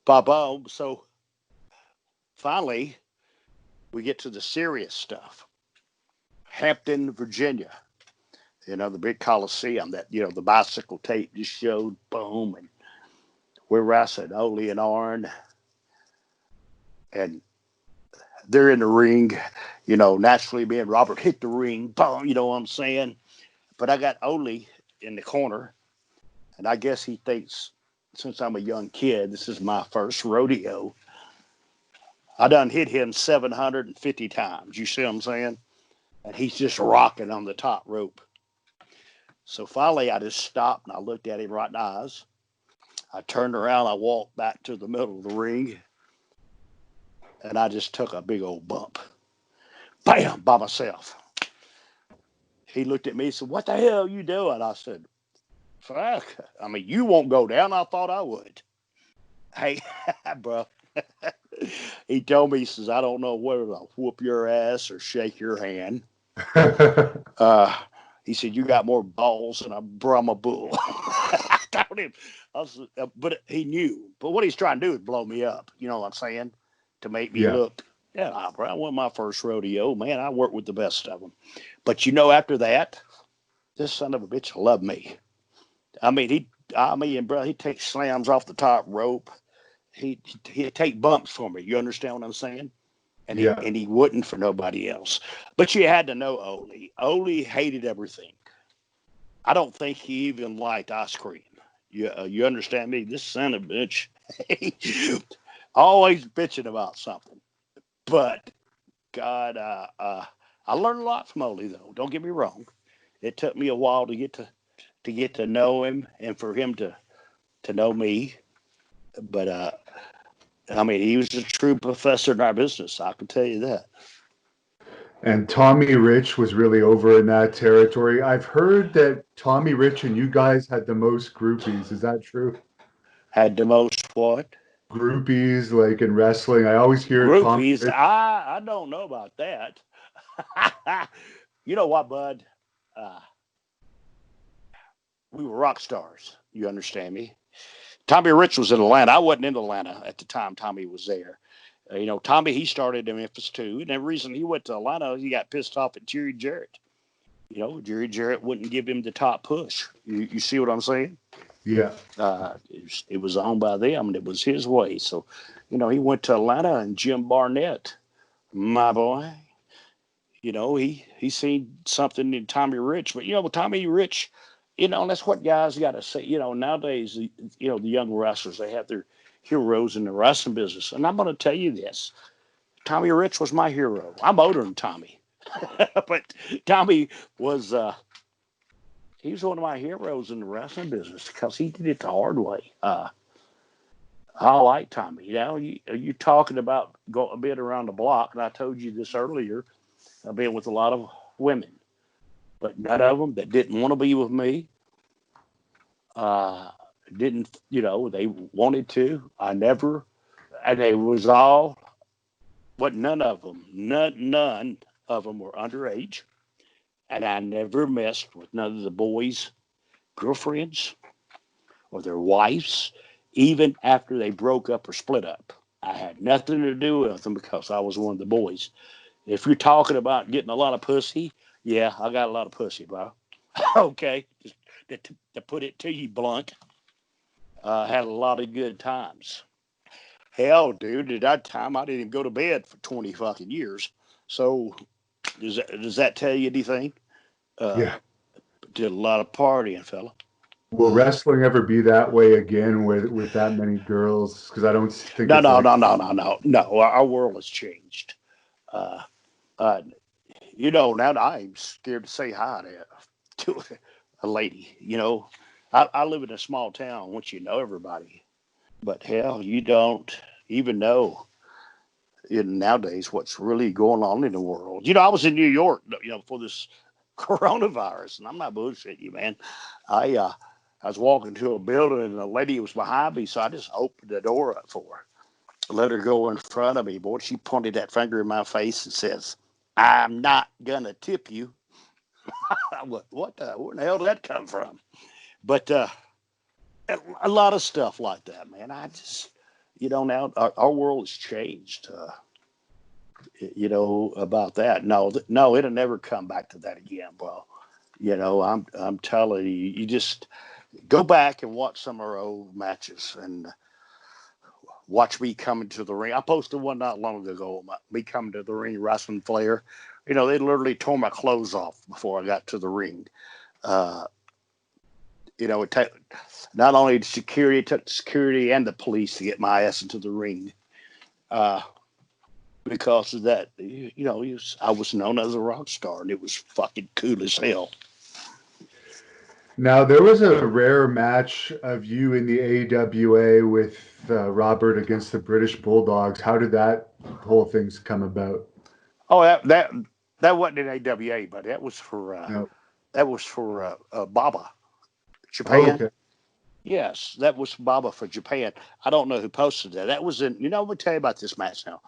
Baba. So finally, we get to the serious stuff. Hampton, Virginia. The big Coliseum that, the bicycle tape just showed, boom. And we're wrestling Ole and Arn. And they're in the ring, naturally me and Robert hit the ring, boom, you know what I'm saying? But I got Ole in the corner, and I guess he thinks since I'm a young kid, this is my first rodeo. I done hit him 750 times, you see what I'm saying? And he's just rocking on the top rope. So finally I just stopped and I looked at him right in the eyes. I turned around, I walked back to the middle of the ring, and I just took a big old bump. Bam, by myself. He looked at me and said, what the hell are you doing? I said, fuck. I mean, you won't go down. I thought I would. Hey, bro. He told me, he says, I don't know whether to whoop your ass or shake your hand. He said, you got more balls than a Brahma bull. I told him. But he knew. But what he's trying to do is blow me up. You know what I'm saying? To make me look. Yeah, bro, I won my first rodeo. Man, I worked with the best of them. But after that, this son of a bitch loved me. I mean, bro, he'd take slams off the top rope. He'd take bumps for me. You understand what I'm saying? And he wouldn't for nobody else. But you had to know Ole. Ole hated everything. I don't think he even liked ice cream. You understand me? This son of a bitch, always bitching about something. But God, I learned a lot from Ole, though. Don't get me wrong. It took me a while to get to know him and for him to know me. But I mean, he was a true professor in our business. I can tell you that. And Tommy Rich was really over in that territory. I've heard that Tommy Rich and you guys had the most groupies. Is that true? Had the most what? Groupies, like in wrestling. I always hear Tommy Groupies. Rich. I don't know about that. You know what, bud? We were rock stars. You understand me? Tommy Rich was in Atlanta. I wasn't in Atlanta at the time Tommy was there. Tommy, he started in Memphis too. And the reason he went to Atlanta, he got pissed off at Jerry Jarrett. Jerry Jarrett wouldn't give him the top push. You see what I'm saying? Yeah. It was owned by them, and it was his way. So, he went to Atlanta, and Jim Barnett, my boy, he seen something in Tommy Rich. But, Tommy Rich, that's what guys got to say. Nowadays, the young wrestlers, they have their heroes in the wrestling business. And I'm going to tell you this. Tommy Rich was my hero. I'm older than Tommy. But Tommy was he was one of my heroes in the wrestling business because he did it the hard way. I like Tommy. You talking about a bit around the block, and I told you this earlier. I've been with a lot of women, but none of them that didn't want to be with me. Didn't they wanted to? I never, and they was all, but none of them were underage. And I never messed with none of the boys' girlfriends or their wives, even after they broke up or split up. I had nothing to do with them because I was one of the boys. If you're talking about getting a lot of pussy, yeah, I got a lot of pussy, bro. Okay, just to put it to you blunt, had a lot of good times. Hell, dude, at that time I didn't even go to bed for 20 fucking years. So does that tell you anything? Yeah. Did a lot of partying, fella. Will wrestling ever be that way again with that many girls? Because I don't think No, it's no, like, no, no, no, no, no. Our world has changed. Uh, uh, now I'm scared to say hi to a lady. I live in a small town once you know everybody, but hell, you don't even know nowadays what's really going on in the world. I was in New York, for this coronavirus, and I'm not bullshitting you, man. I was walking to a building, and a lady was behind me, so I just opened the door up for her. Let her go in front of me. Boy, she pointed that finger in my face and says, "I'm not gonna tip you." What where the hell did that come from? But a lot of stuff like that, man. I just, now our world has changed. About that. No, it'll never come back to that again, bro. I'm telling you, you just go back and watch some of our old matches and watch me coming to the ring. I posted one not long ago, me coming to the ring, wrestling Flair. They literally tore my clothes off before I got to the ring. Not only security, it took security and the police to get my ass into the ring. Because of that, I was known as a rock star, and it was fucking cool as hell. now there was a rare match of you in the AWA with Robert against the British Bulldogs. How did that whole thing's come about? Oh, that wasn't in AWA, but that was for No. Baba, Oh, Japan. okay. Yes, that was Baba for Japan. I don't know who posted that. That was in. Let me tell you about this match now.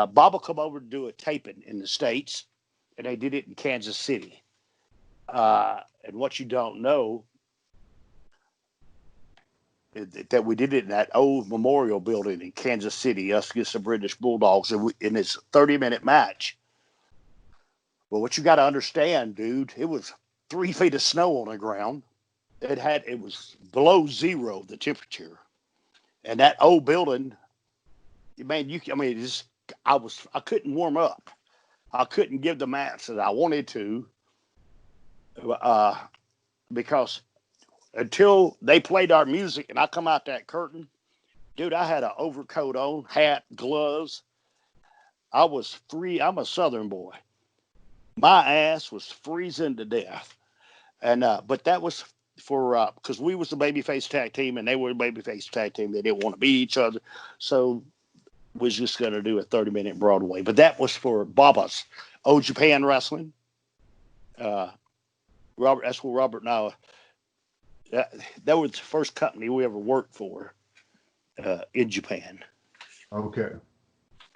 Baba come over to do a taping in the States, and they did it in Kansas City. And what you don't know is that we did it in that old memorial building in Kansas City, us against the British Bulldogs, in this 30-minute match. But what you got to understand, dude, it was 3 feet of snow on the ground. It was below zero, the temperature. And that old building, man, I couldn't warm up. I couldn't give the match that I wanted to, because until they played our music and I come out that curtain, dude, I had an overcoat on, hat, gloves. I was free. I'm a Southern boy. My ass was freezing to death. And but that was for because we was the babyface tag team and they were the babyface tag team. They didn't want to beat each other, so was just going to do a 30-minute Broadway. But that was for Baba's Old Japan Wrestling. Robert, that's where Robert and I. That was the first company we ever worked for in Japan. Okay.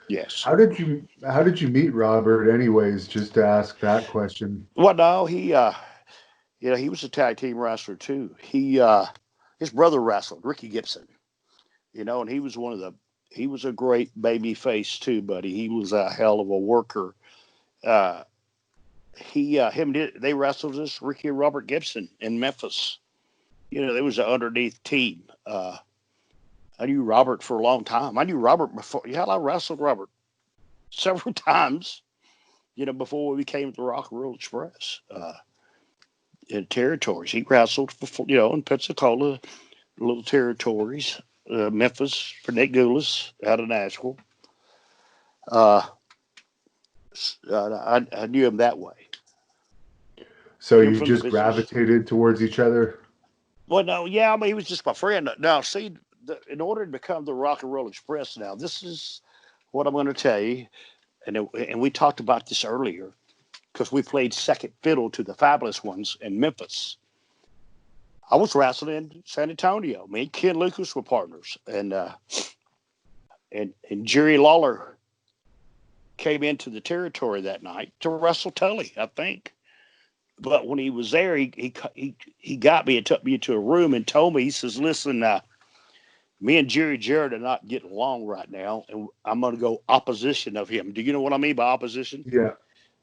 Yes. How did you meet Robert anyways, just to ask that question? Well, no, he was a tag team wrestler too. His brother wrestled, Ricky Gibson, and he was a great baby face too, buddy. He was a hell of a worker. Uh, they wrestled this Ricky and Robert Gibson in Memphis. There was an underneath team. I knew Robert for a long time. I knew Robert before. Yeah, I wrestled Robert several times. Before we became the Rock and Roll Express in territories. He wrestled before, in Pensacola, little territories, Memphis for Nick Goulas out of Nashville. I knew him that way. So you just gravitated towards each other? Well, no, yeah, I mean, he was just my friend. Now, see, in order to become the Rock and Roll Express, now, this is what I'm going to tell you, and we talked about this earlier, because we played second fiddle to the Fabulous Ones in Memphis. I was wrestling in San Antonio. Me and Ken Lucas were partners, and Jerry Lawler came into the territory that night to wrestle Tully, I think. But when he was there, he got me and took me into a room and told me, he says, listen, me and Jarrett are not getting along right now, and I'm going to go opposition of him. Do you know what I mean by opposition? Yeah.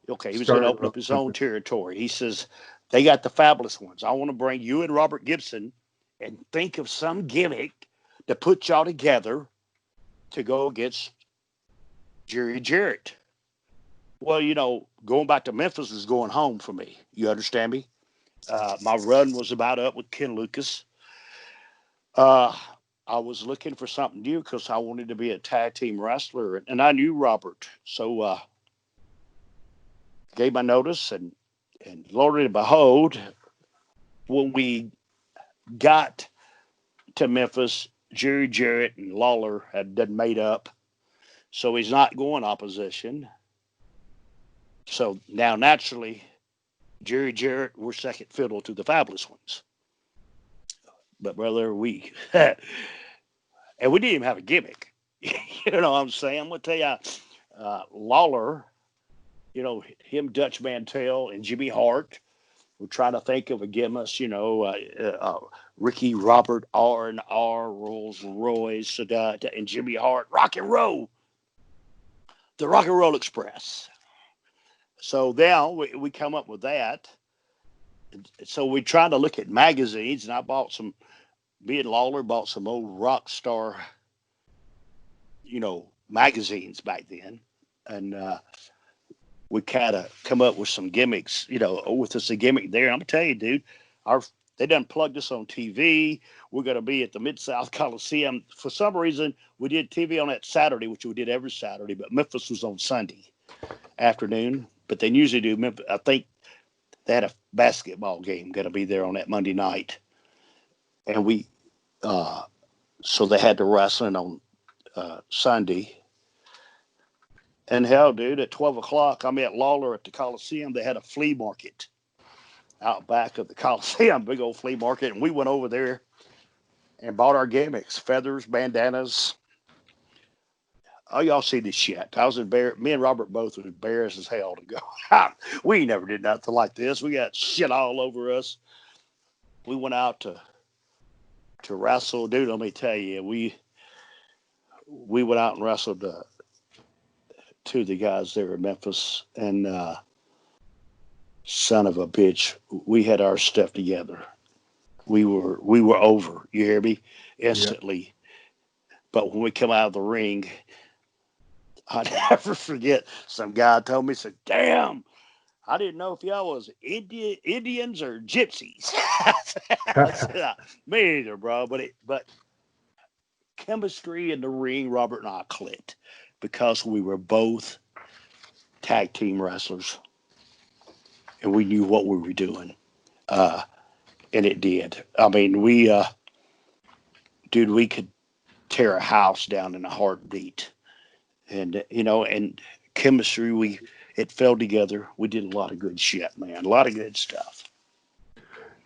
Okay, he was going to open up his own territory. He says, they got the Fabulous Ones. I want to bring you and Robert Gibson and think of some gimmick to put y'all together to go against Jarrett. Well, going back to Memphis was going home for me. You understand me? My run was about up with Ken Lucas. I was looking for something new because I wanted to be a tag team wrestler, and I knew Robert. So gave my notice, and Lord and behold, when we got to Memphis, Jarrett and Lawler had done made up. So he's not going opposition. So now, naturally, Jarrett were second fiddle to the Fabulous Ones. But, brother, and we didn't even have a gimmick. You know what I'm saying? I'm going to tell you, Lawler, him, Dutch Mantel, and Jimmy Hart were trying to think of a gimmick, Ricky, Robert, R&R, Rolls Royce, and Jimmy Hart, Rock and Roll, the Rock and Roll Express. So now we come up with that. So we tried to look at magazines, and I bought me and Lawler bought some old rock star, magazines back then. And we kind of come up with some gimmicks, with us a gimmick there. I'm going to tell you, dude, they done plugged us on TV. We're going to be at the Mid-South Coliseum. For some reason, we did TV on that Saturday, which we did every Saturday, but Memphis was on Sunday afternoon. But they usually do Memphis. I think they had a basketball game going to be there on that Monday night. And so they had the wrestling on Sunday. And hell, dude, at 12 o'clock, I met Lawler at the Coliseum. They had a flea market out back of the Coliseum, big old flea market. And we went over there and bought our gimmicks, feathers, bandanas. Oh, y'all see this shit. I was embarrassed. Me and Robert both were embarrassed as hell to go. We never did nothing like this. We got shit all over us. We went out to wrestle. Dude, let me tell you, we went out and wrestled two of the guys there in Memphis, and son of a bitch, we had our stuff together. We were over. You hear me? Instantly. Yeah. But when we come out of the ring, I'll never forget. Some guy told me, said, "Damn, I didn't know if y'all was Indians or gypsies." I said, me either, bro. But chemistry in the ring, Robert and I clicked because we were both tag team wrestlers, and we knew what we were doing, and it did. I mean, we could tear a house down in a heartbeat. And, and chemistry, it fell together. We did a lot of good shit, man. A lot of good stuff.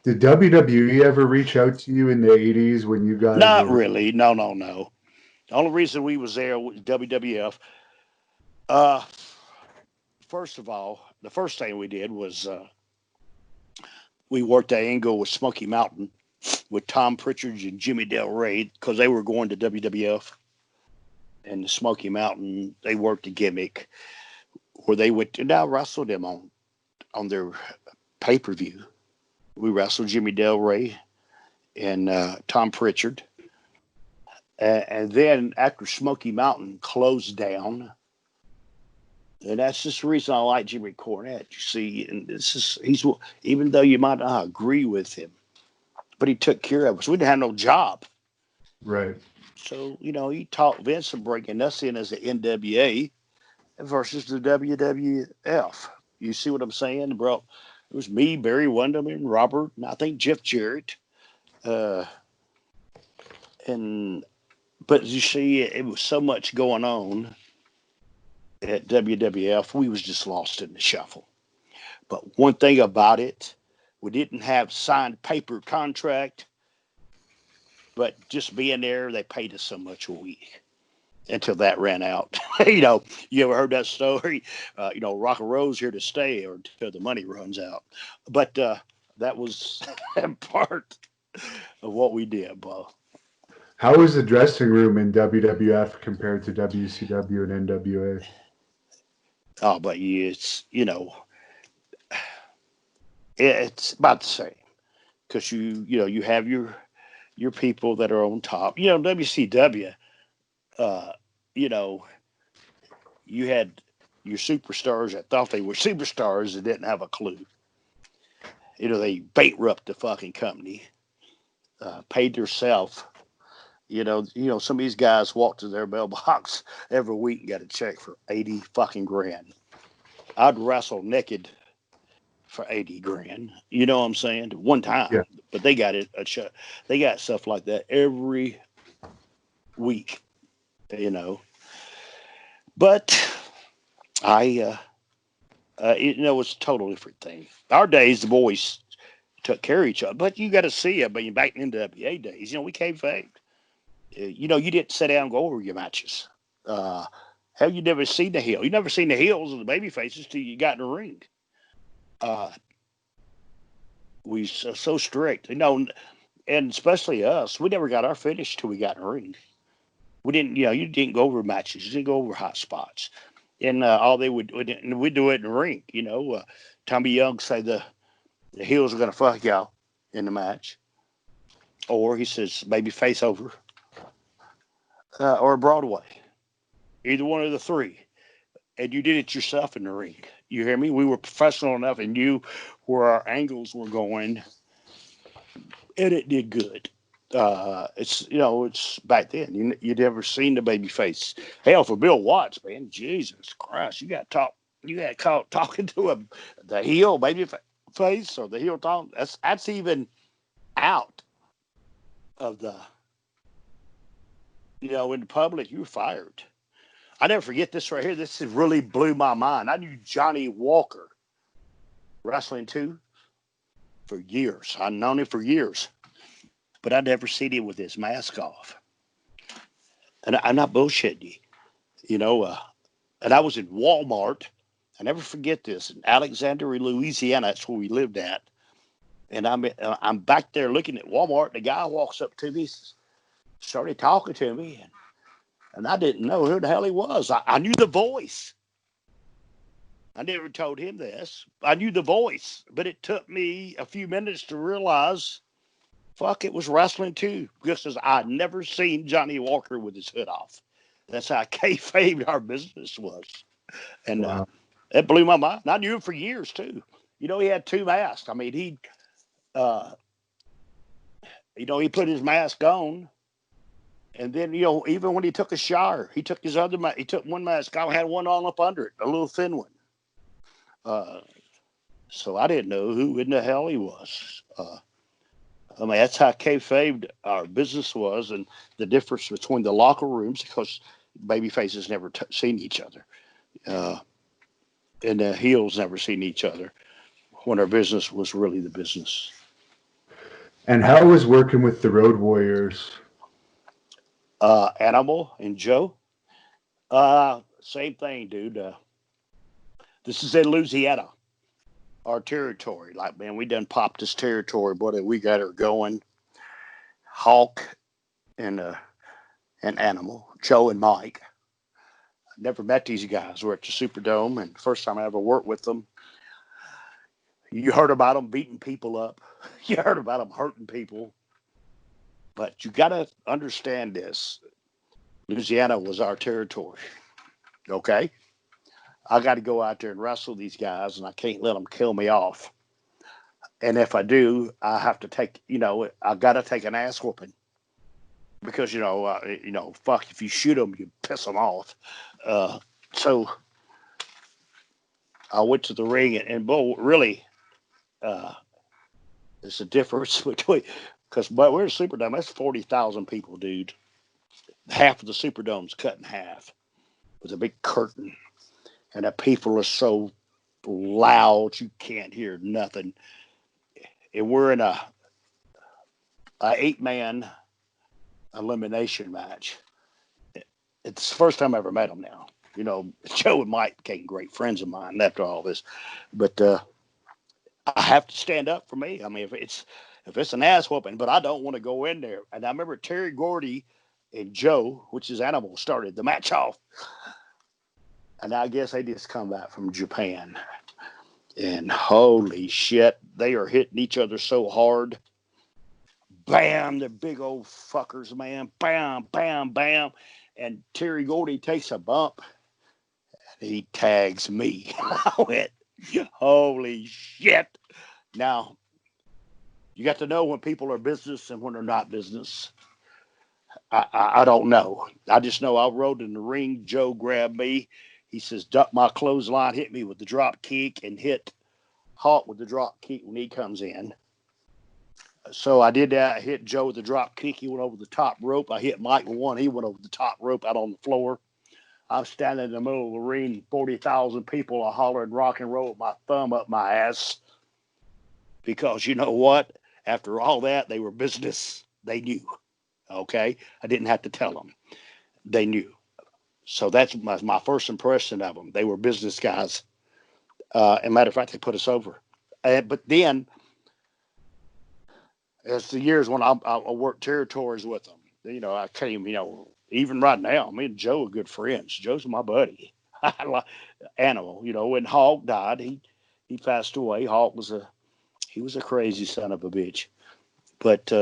Did WWE ever reach out to you in the 80s when you guys Not really. No. The only reason we was there was WWF. Uh, First of all, the first thing we did was we worked that angle with Smoky Mountain with Tom Pritchard and Jimmy Del Rey because they were going to WWF. And the Smoky Mountain, they worked a gimmick where they would now wrestle them on their pay-per-view. We wrestled Jimmy Del Rey and Tom Pritchard. And then after Smoky Mountain closed down, and that's just the reason I like Jimmy Cornette. You see, and he's even though you might not agree with him, but he took care of us. We didn't have no job, Right. so he taught Vince and bringing us in as the NWA versus the WWF. You see what I'm saying, bro? It was me, Barry Windham, and Robert, and I think Jeff Jarrett. But you see, it was so much going on at WWF, we was just lost in the shuffle. But one thing about it, we didn't have signed paper contract, but just being there, they paid us so much a week until that ran out. You ever heard that story? Rock and Roll's here to stay or until the money runs out. But that was part of what we did, Bo. How was the dressing room in WWF compared to WCW and NWA? Oh, but it's about the same because you have your people that are on top. WCW. You had your superstars that thought they were superstars and didn't have a clue. They bankrupt the fucking company, paid themselves. Some of these guys walked to their mailbox every week and got a check for 80 fucking grand. I'd wrestle naked for 80 grand. You know what I'm saying? One time. Yeah. But they got they got stuff like that every week, But it's a totally different thing. Our days, the boys took care of each other. But you got to see it. But back in the WA days, we came fake. You didn't sit down and go over your matches. Have you never seen the heel? You never seen the heels of the baby faces till you got in the ring. We so strict, and especially us. We never got our finish till we got in the ring. We didn't, you didn't go over matches. You didn't go over hot spots. And all we'd do it in the ring. Tommy Young say the heels are going to fuck y'all in the match. Or he says, baby face over. Or Broadway. Either one of the three. And you did it yourself in the ring. You hear me? We were professional enough and knew where our angles were going. And it did good. It's back then. You'd never seen the baby face. Hell, for Bill Watts, man, Jesus Christ, you got caught talking to the heel baby face or the heel talk. That's even out of the, in the public. You were fired. I never forget this right here. This really blew my mind. I knew Johnny Walker wrestling too for years. I've known him for years. But I never seen him with his mask off. And I'm not bullshitting you. And I was in Walmart. I never forget this. In Alexandria, Louisiana, that's where we lived at. And I'm back there looking at Walmart. The guy walks up to me, started talking to me. And I didn't know who the hell he was. I knew the voice. I never told him this. I knew the voice. But it took me a few minutes to realize it was wrestling too, because I'd never seen Johnny Walker with his hood off. That's how kayfabe our business was. And Wow. it blew my mind. And I knew him for years too. He had two masks. I mean, he put his mask on. And then, even when he took a shower, he took his other mask. He took one mask off, had one on up under it, a little thin one. So I didn't know who in the hell he was. That's how kayfabe our business was, and the difference between the locker rooms, because baby faces never seen each other, and the heels never seen each other, when our business was really the business. And how was working with the Road Warriors? Animal and Joe. same thing, dude. This is in Louisiana, our territory. Like, man, we done popped this territory, buddy. We got her going. Hawk and Animal, Joe and Mike. Never met these guys. We're at the Superdome, and first time I ever worked with them. You heard about them beating people up. You heard about them hurting people. But you got to understand this. Louisiana was our territory. Okay? I got to go out there and wrestle these guys, and I can't let them kill me off. And if I do, I have to take, I got to take an ass whooping. Because, fuck, if you shoot them, you piss them off. So I went to the ring, and really, there's a difference between, because we're in Superdome, that's 40,000 people, dude. Half of the Superdome's cut in half with a big curtain. And the people are so loud, you can't hear nothing. And we're in a 8-man elimination match. It's the first time I ever met them now. Joe and Mike became great friends of mine after all this. But I have to stand up for me. I mean, if it's an ass whooping, but I don't want to go in there. And I remember Terry Gordy and Joe, which is Animal, started the match off. And I guess they just come back from Japan. And holy shit, they are hitting each other so hard. Bam, the big old fuckers, man. Bam, bam, bam. And Terry Gordy takes a bump. And he tags me. I went, holy shit. Now, you got to know when people are business and when they're not business. I don't know. I just know I rode in the ring. Joe grabbed me. He says, duck my clothesline, hit me with the drop kick, and hit Hawk with the drop kick when he comes in. So I did that. I hit Joe with the drop kick. He went over the top rope. I hit Mike with one. He went over the top rope out on the floor. I'm standing in the middle of the ring. 40,000 people are hollering rock and roll with my thumb up my ass. Because you know what? After all that, they were business. They knew. Okay? I didn't have to tell them. They knew. So that's my first impression of them. They were business guys. And matter of fact, they put us over. But then, as the years when I worked territories with them, I came, even right now, me and Joe are good friends. Joe's my buddy. Animal, when Hawk died, he passed away. Hawk was a crazy son of a bitch. But,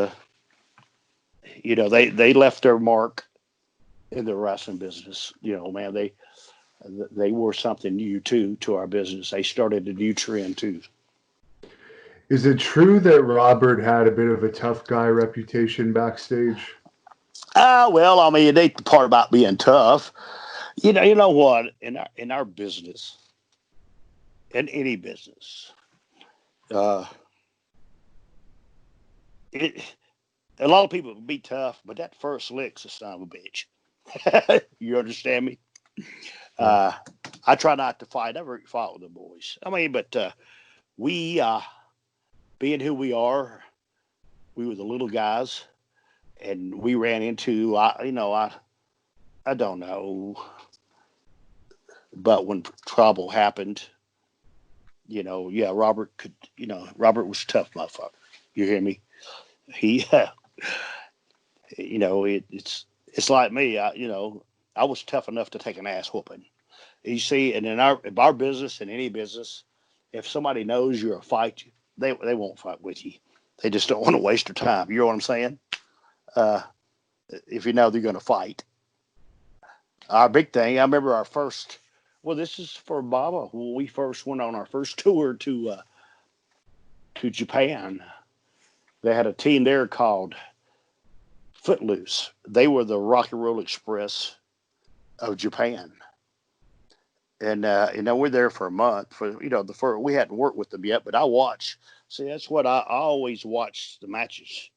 they left their mark in the wrestling business. Man, they were something new too to our business. They started a new trend too. Is it true that Robert had a bit of a tough guy reputation backstage? Well, I mean, the part about being tough, you know what? In our business, in any business, a lot of people can be tough, but that first lick's a son of a bitch. You understand me? I try not to fight. I never fought with the boys. I mean, but we, being who we are, we were the little guys, and we ran into, I don't know, but when trouble happened, Robert could, Robert was a tough motherfucker. You hear me? He, it's like me. I was tough enough to take an ass whooping. You see, and in our business, in any business, if somebody knows you're a fight, they won't fight with you. They just don't want to waste their time. You know what I'm saying? If you know they're going to fight. Our big thing, I remember our first, this is for Baba, when we first went on our first tour to Japan. They had a team there called Footloose. They were the Rock and Roll Express of Japan. And, we're there for a month. We hadn't worked with them yet, but I watch. See, that's what I always watch the matches.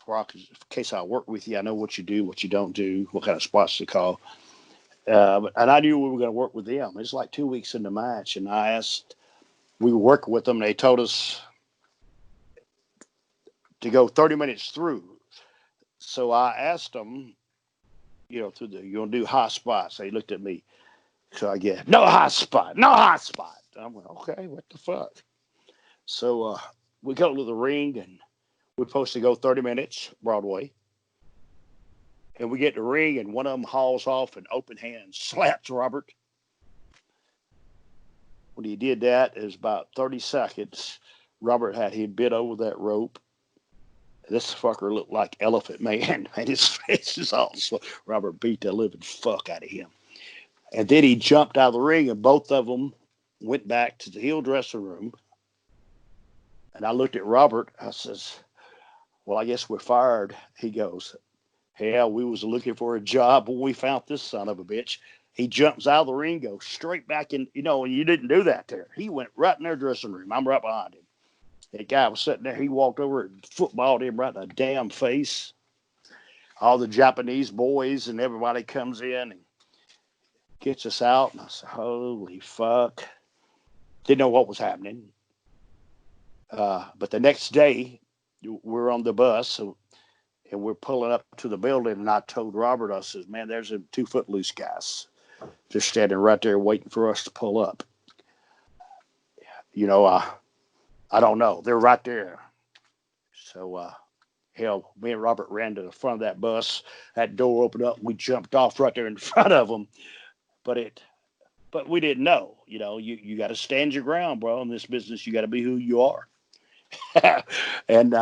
In case I work with you, I know what you do, what you don't do, what kind of spots to call. And I knew we were going to work with them. It's like 2 weeks in the match, and we were working with them. And they told us to go 30 minutes through. So I asked them, you're going to do high spots. They looked at me. So I get no hot spot, no hot spot. I'm like, okay, what the fuck? So we go to the ring, and we're supposed to go 30 minutes Broadway. And we get to the ring, and one of them hauls off and open hands slaps Robert. When he did that, it was about 30 seconds. Robert had him bit over that rope. This fucker looked like Elephant Man, and his face is all so. Robert beat the living fuck out of him. And then he jumped out of the ring, and both of them went back to the heel dressing room. And I looked at Robert. I says, well, I guess we're fired. He goes, hell, we was looking for a job when we found this son of a bitch. He jumps out of the ring, goes straight back in, and you didn't do that there. He went right in their dressing room. I'm right behind him. The guy was sitting there. He walked over and footballed him right in the damn face. All the Japanese boys and everybody comes in and gets us out. And I said, holy fuck. Didn't know what was happening. But the next day, we're on the bus, and we're pulling up to the building. And I told Robert, I said, man, there's a 2 foot-loose guys. They're standing right there waiting for us to pull up. I don't know. They're right there. So, hell, me and Robert ran to the front of that bus. That door opened up. We jumped off right there in front of them. But we didn't know. You got to stand your ground, bro. In this business, you got to be who you are. And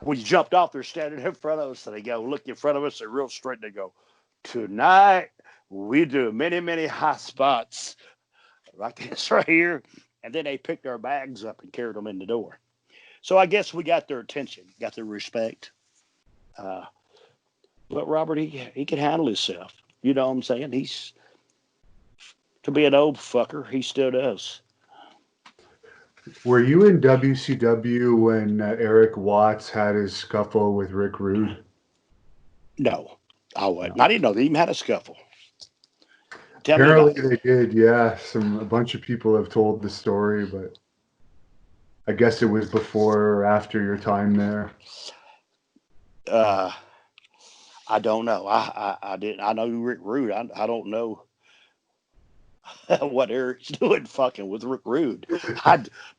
when you jumped off, they're standing in front of us. And they go, look in front of us. They're real straight. They go, tonight we do many, many hot spots. Like this right here. And then they picked our bags up and carried them in the door. So I guess we got their attention, got their respect. But Robert, he can handle himself. You know what I'm saying? He's, to be an old fucker, he still does. Were you in WCW when Eric Watts had his scuffle with Rick Rude? No, I wasn't. I didn't know they even had a scuffle. Apparently they did, yeah. A bunch of people have told the story, but I guess it was before or after your time there. I don't know. I didn't. I know Rick Rude. I don't know what Eric's doing fucking with Rick Rude.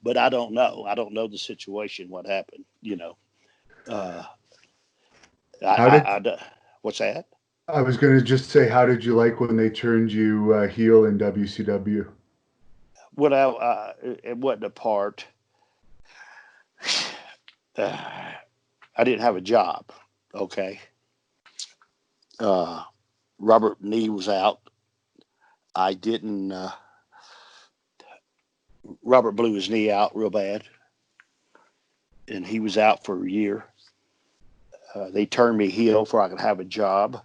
But I don't know. I don't know the situation. What happened? What's that? I was going to just say, how did you like when they turned you heel in WCW? Well, it wasn't a part. I didn't have a job. Okay. Robert knee was out. I didn't. Robert blew his knee out real bad, and he was out for a year. They turned me heel so I could have a job.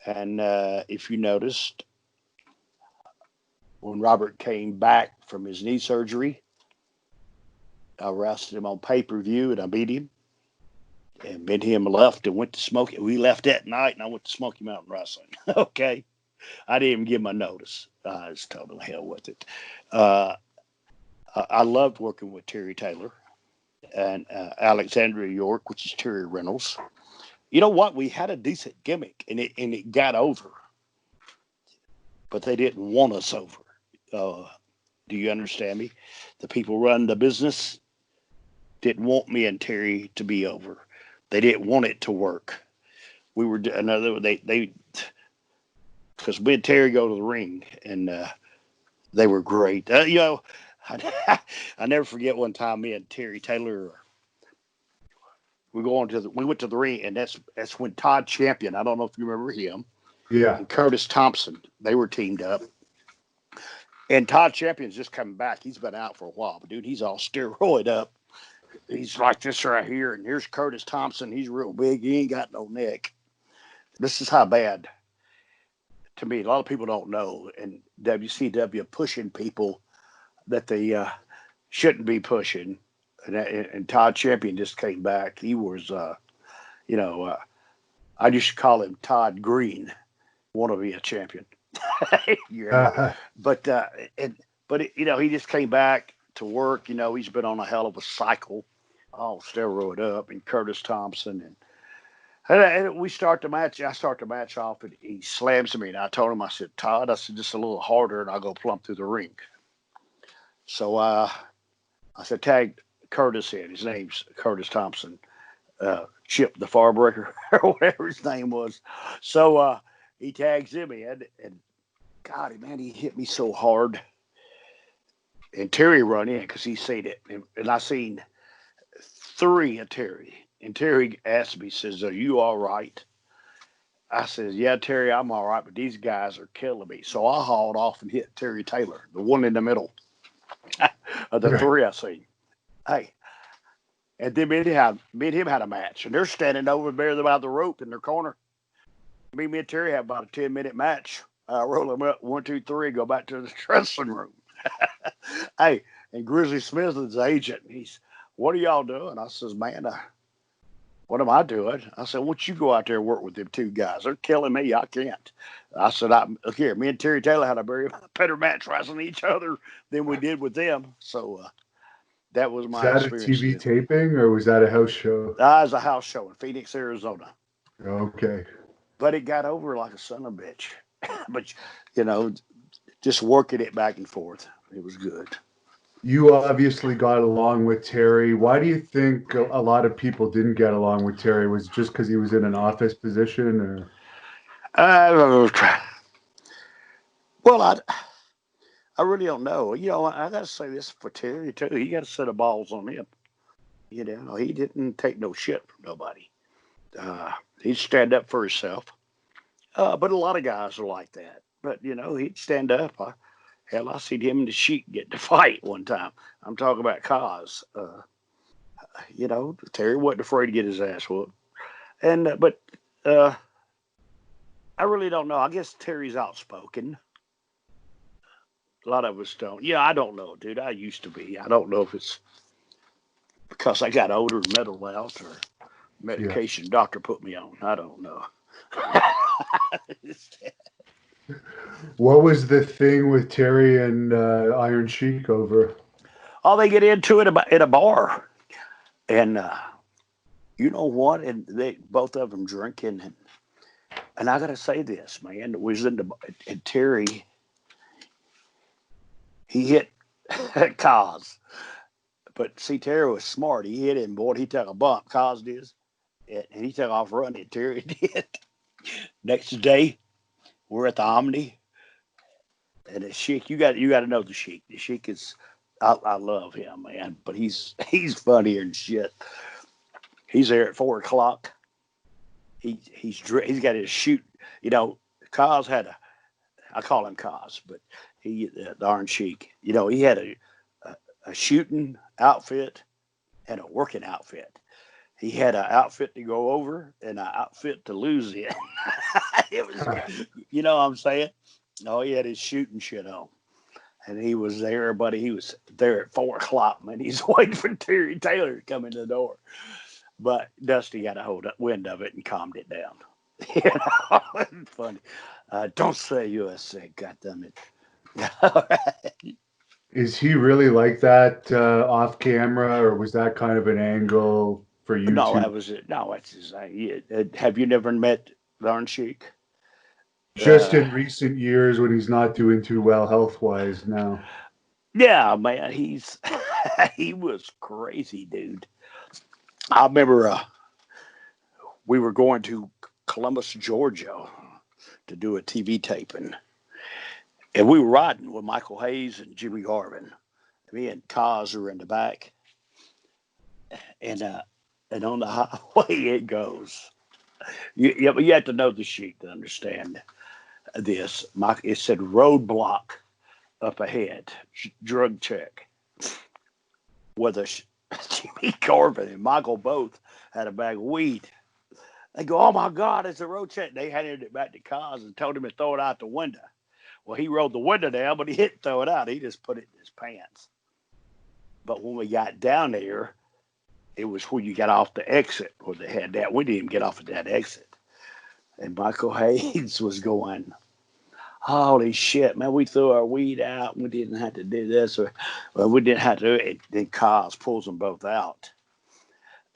And if you noticed, when Robert came back from his knee surgery, I wrestled him on pay-per-view, and I beat him. And me and him left and went to Smoky. We left that night, and I went to Smoky Mountain Wrestling. Okay. I didn't even give my notice. I just told him hell with it. I loved working with Terry Taylor and Alexandria York, which is Terry Reynolds. You know what? We had a decent gimmick, and it got over. But they didn't want us over. Do you understand me? The people running the business didn't want me and Terry to be over. They didn't want it to work. We were they because me and Terry go to the ring, and they were great. I never forget one time me and Terry Taylor we went to the ring, and that's when Todd Champion, I don't know if you remember him, Yeah, and Curtis Thompson, they were teamed up. And Todd Champion's just coming back. He's been out for a while, but dude, he's all steroid up. He's like this right here, and here's Curtis Thompson. He's real big. He ain't got no neck. This is how bad. To me, a lot of people don't know, and WCW pushing people that they shouldn't be pushing. And Todd Champion just came back. He was, I used to call him Todd Green, want to be a champion. But he just came back to work. He's been on a hell of a cycle, all steroid up, and Curtis Thompson, and And we start the match. I start the match off, and he slams me. And I told him, I said, Todd, I said, just a little harder, and I'll go plump through the ring. So I said, tag Curtis in. His name's Curtis Thompson. Chip the Farbreaker, or whatever his name was. So he tags him in, and God, man, he hit me so hard. And Terry run in because he seen it. And I seen 3 of Terry. And Terry asked me, says, are you all right? I says, yeah, Terry, I'm all right, but these guys are killing me. So I hauled off and hit Terry Taylor, the one in the middle of the 3 I seen. Hey. And then me and him had a match. And they're standing over there by the rope in their corner. Me and Terry have about a 10-minute match. Roll them up, 1, 2, 3, go back to the dressing room. Hey, and Grizzly Smith is the agent. He's, what are y'all doing? I says, man, what am I doing? I said, why don't you go out there and work with them 2 guys? They're killing me. I can't. I said, look here, me and Terry Taylor had a better match wrestling each other than we did with them. So that was my experience. Was that a TV taping or was that a house show? That was a house show in Phoenix, Arizona. Okay. But it got over like a son of a bitch. But, just working it back and forth. It was good. You obviously got along with Terry. Why do you think a lot of people didn't get along with Terry? Was it just because he was in an office position? Or? Well, I really don't know. I got to say this for Terry, too. He got a set of balls on him. He didn't take no shit from nobody. He'd stand up for himself. But a lot of guys are like that. But, he'd stand up. Hell, I seen him and the Sheik get to fight one time. I'm talking about Kaz. Terry wasn't afraid to get his ass whooped. But I really don't know. I guess Terry's outspoken. A lot of us don't. Yeah, I don't know, dude. I used to be. I don't know if it's because I got older and mental health or medication doctor put me on. I don't know. What was the thing with Terry and Iron Sheik over? Oh, they get into it at a bar. And you know what? And they both of them drinking. And I got to say this, man. It was and Terry, he hit Kaz. But see, Terry was smart. He hit him, boy. He took a bump. Kaz did. And he took off running. Terry did. Next day, we're at the Omni. And the Sheik, you got to know the Sheik. The Sheik is, I love him, man. But he's funnier than shit. He's there at 4:00. He's got his shoot. Kaz had I call him Kaz, but the Iron Sheik. He had a shooting outfit and a working outfit. He had an outfit to go over and an outfit to lose in. It was, what I'm saying? Oh, he had his shooting shit on. And he was there, buddy. He was there at 4:00, man. He's waiting for Terry Taylor to come in the door. But Dusty got a hold of wind of it and calmed it down. It's funny. Don't say USA, goddammit. All right. Is he really like that off camera, or was that kind of an angle for you? No, that was it. No, that's his. Have you never met Iron Sheik? Just in recent years when he's not doing too well health-wise now. Yeah, man, he was crazy, dude. I remember we were going to Columbus, Georgia to do a TV taping. And we were riding with Michael Hayes and Jimmy Garvin. Me and Kaz were in the back. And on the highway it goes. But you have to know the Sheik to understand this. It said roadblock up ahead, drug check. Whether Jimmy Garvin and Michael both had a bag of weed. They go, oh my God, it's a road check. They handed it back to Kaz and told him to throw it out the window. Well, he rolled the window down, but he didn't throw it out. He just put it in his pants. But when we got down there, it was where you got off the exit where they had that. We didn't even get off at that exit. And Michael Hayes was going, holy shit, man, we threw our weed out. We didn't have to do this. We didn't have to do it. Then Kaz pulls them both out.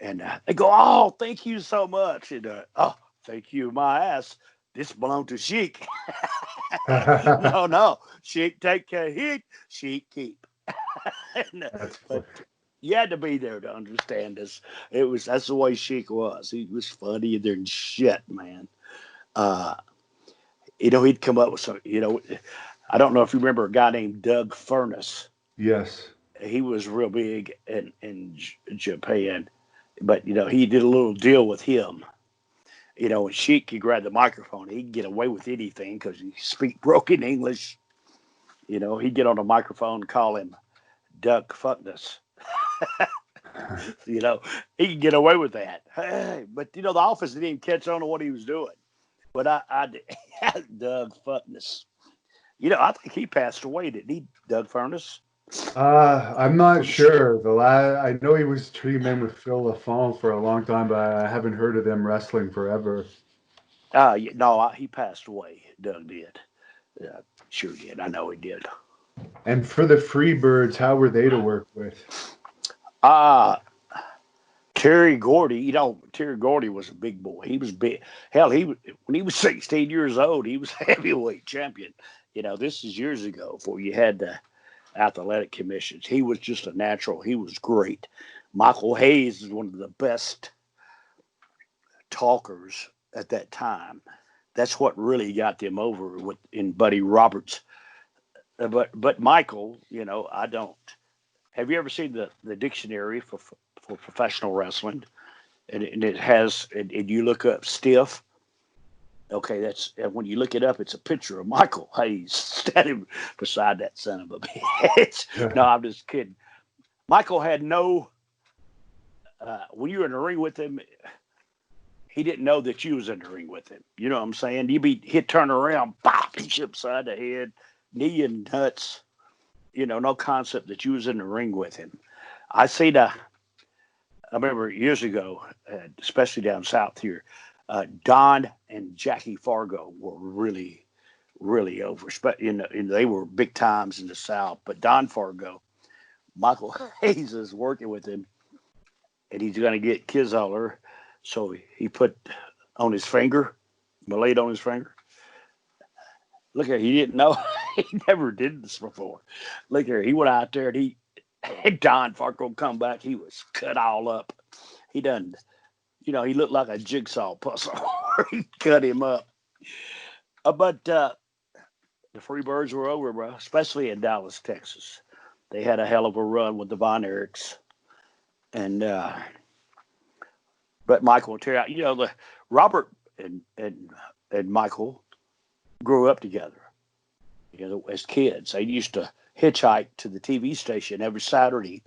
And they go, "Oh, thank you so much." And "Oh, thank you, my ass. This belonged to Sheik." No, no, Sheik take care. Sheik keep. And, That's but you had to be there to understand this. That's the way Sheik was. He was funnier than shit, man. Uh, he'd come up with some. I don't know if you remember a guy named Doug Furnace. yes. He was real big in Japan, but he did a little deal with him. And Sheik could grab the microphone. He'd get away with anything because he speak broken English. He'd get on the microphone and call him Doug Fuckness. He could get away with that. Hey, but the office didn't even catch on to what he was doing. But I Doug Fuckness. I think he passed away, didn't he, Doug Furnace? I'm not sure. I know he was team in with Phil LaFon for a long time, but I haven't heard of them wrestling forever. No, he passed away. Doug did. Sure did. I know he did. And for the Freebirds, how were they to work with? Terry Gordy, Terry Gordy was a big boy. He was big. Hell, when he was 16 years old, he was heavyweight champion. This is years ago before you had the athletic commissions. He was just a natural. He was great. Michael Hayes is one of the best talkers at that time. That's what really got them over in Buddy Roberts. But Michael, I don't. Have you ever seen the dictionary for professional wrestling? And it has, and you look up stiff. Okay, that's when you look it up, it's a picture of Michael Hayes standing beside that son of a bitch. No, I'm just kidding. Michael had no. When you were in the ring with him, he didn't know that you was in the ring with him. You know what I'm saying? He'd turn around, pop, hit you upside the head, knee and nuts. No concept that you was in the ring with him. I remember years ago, especially down south here, Don and Jackie Fargo were really, really over. They were big times in the South. But Don Fargo, Michael Hayes is working with him, and he's going to get Kizoller. So he put on his finger, Malade on his finger. Look here, he didn't know. He never did this before. Look here, he went out there and Don Fargo come back. He was cut all up. He done, he looked like a jigsaw puzzle. He cut him up. But the Freebirds were over, bro, especially in Dallas, Texas. They had a hell of a run with the Von Erichs. And, but Michael and Terry, Robert and Michael grew up together, as kids. They used to hitchhike to the TV station every Saturday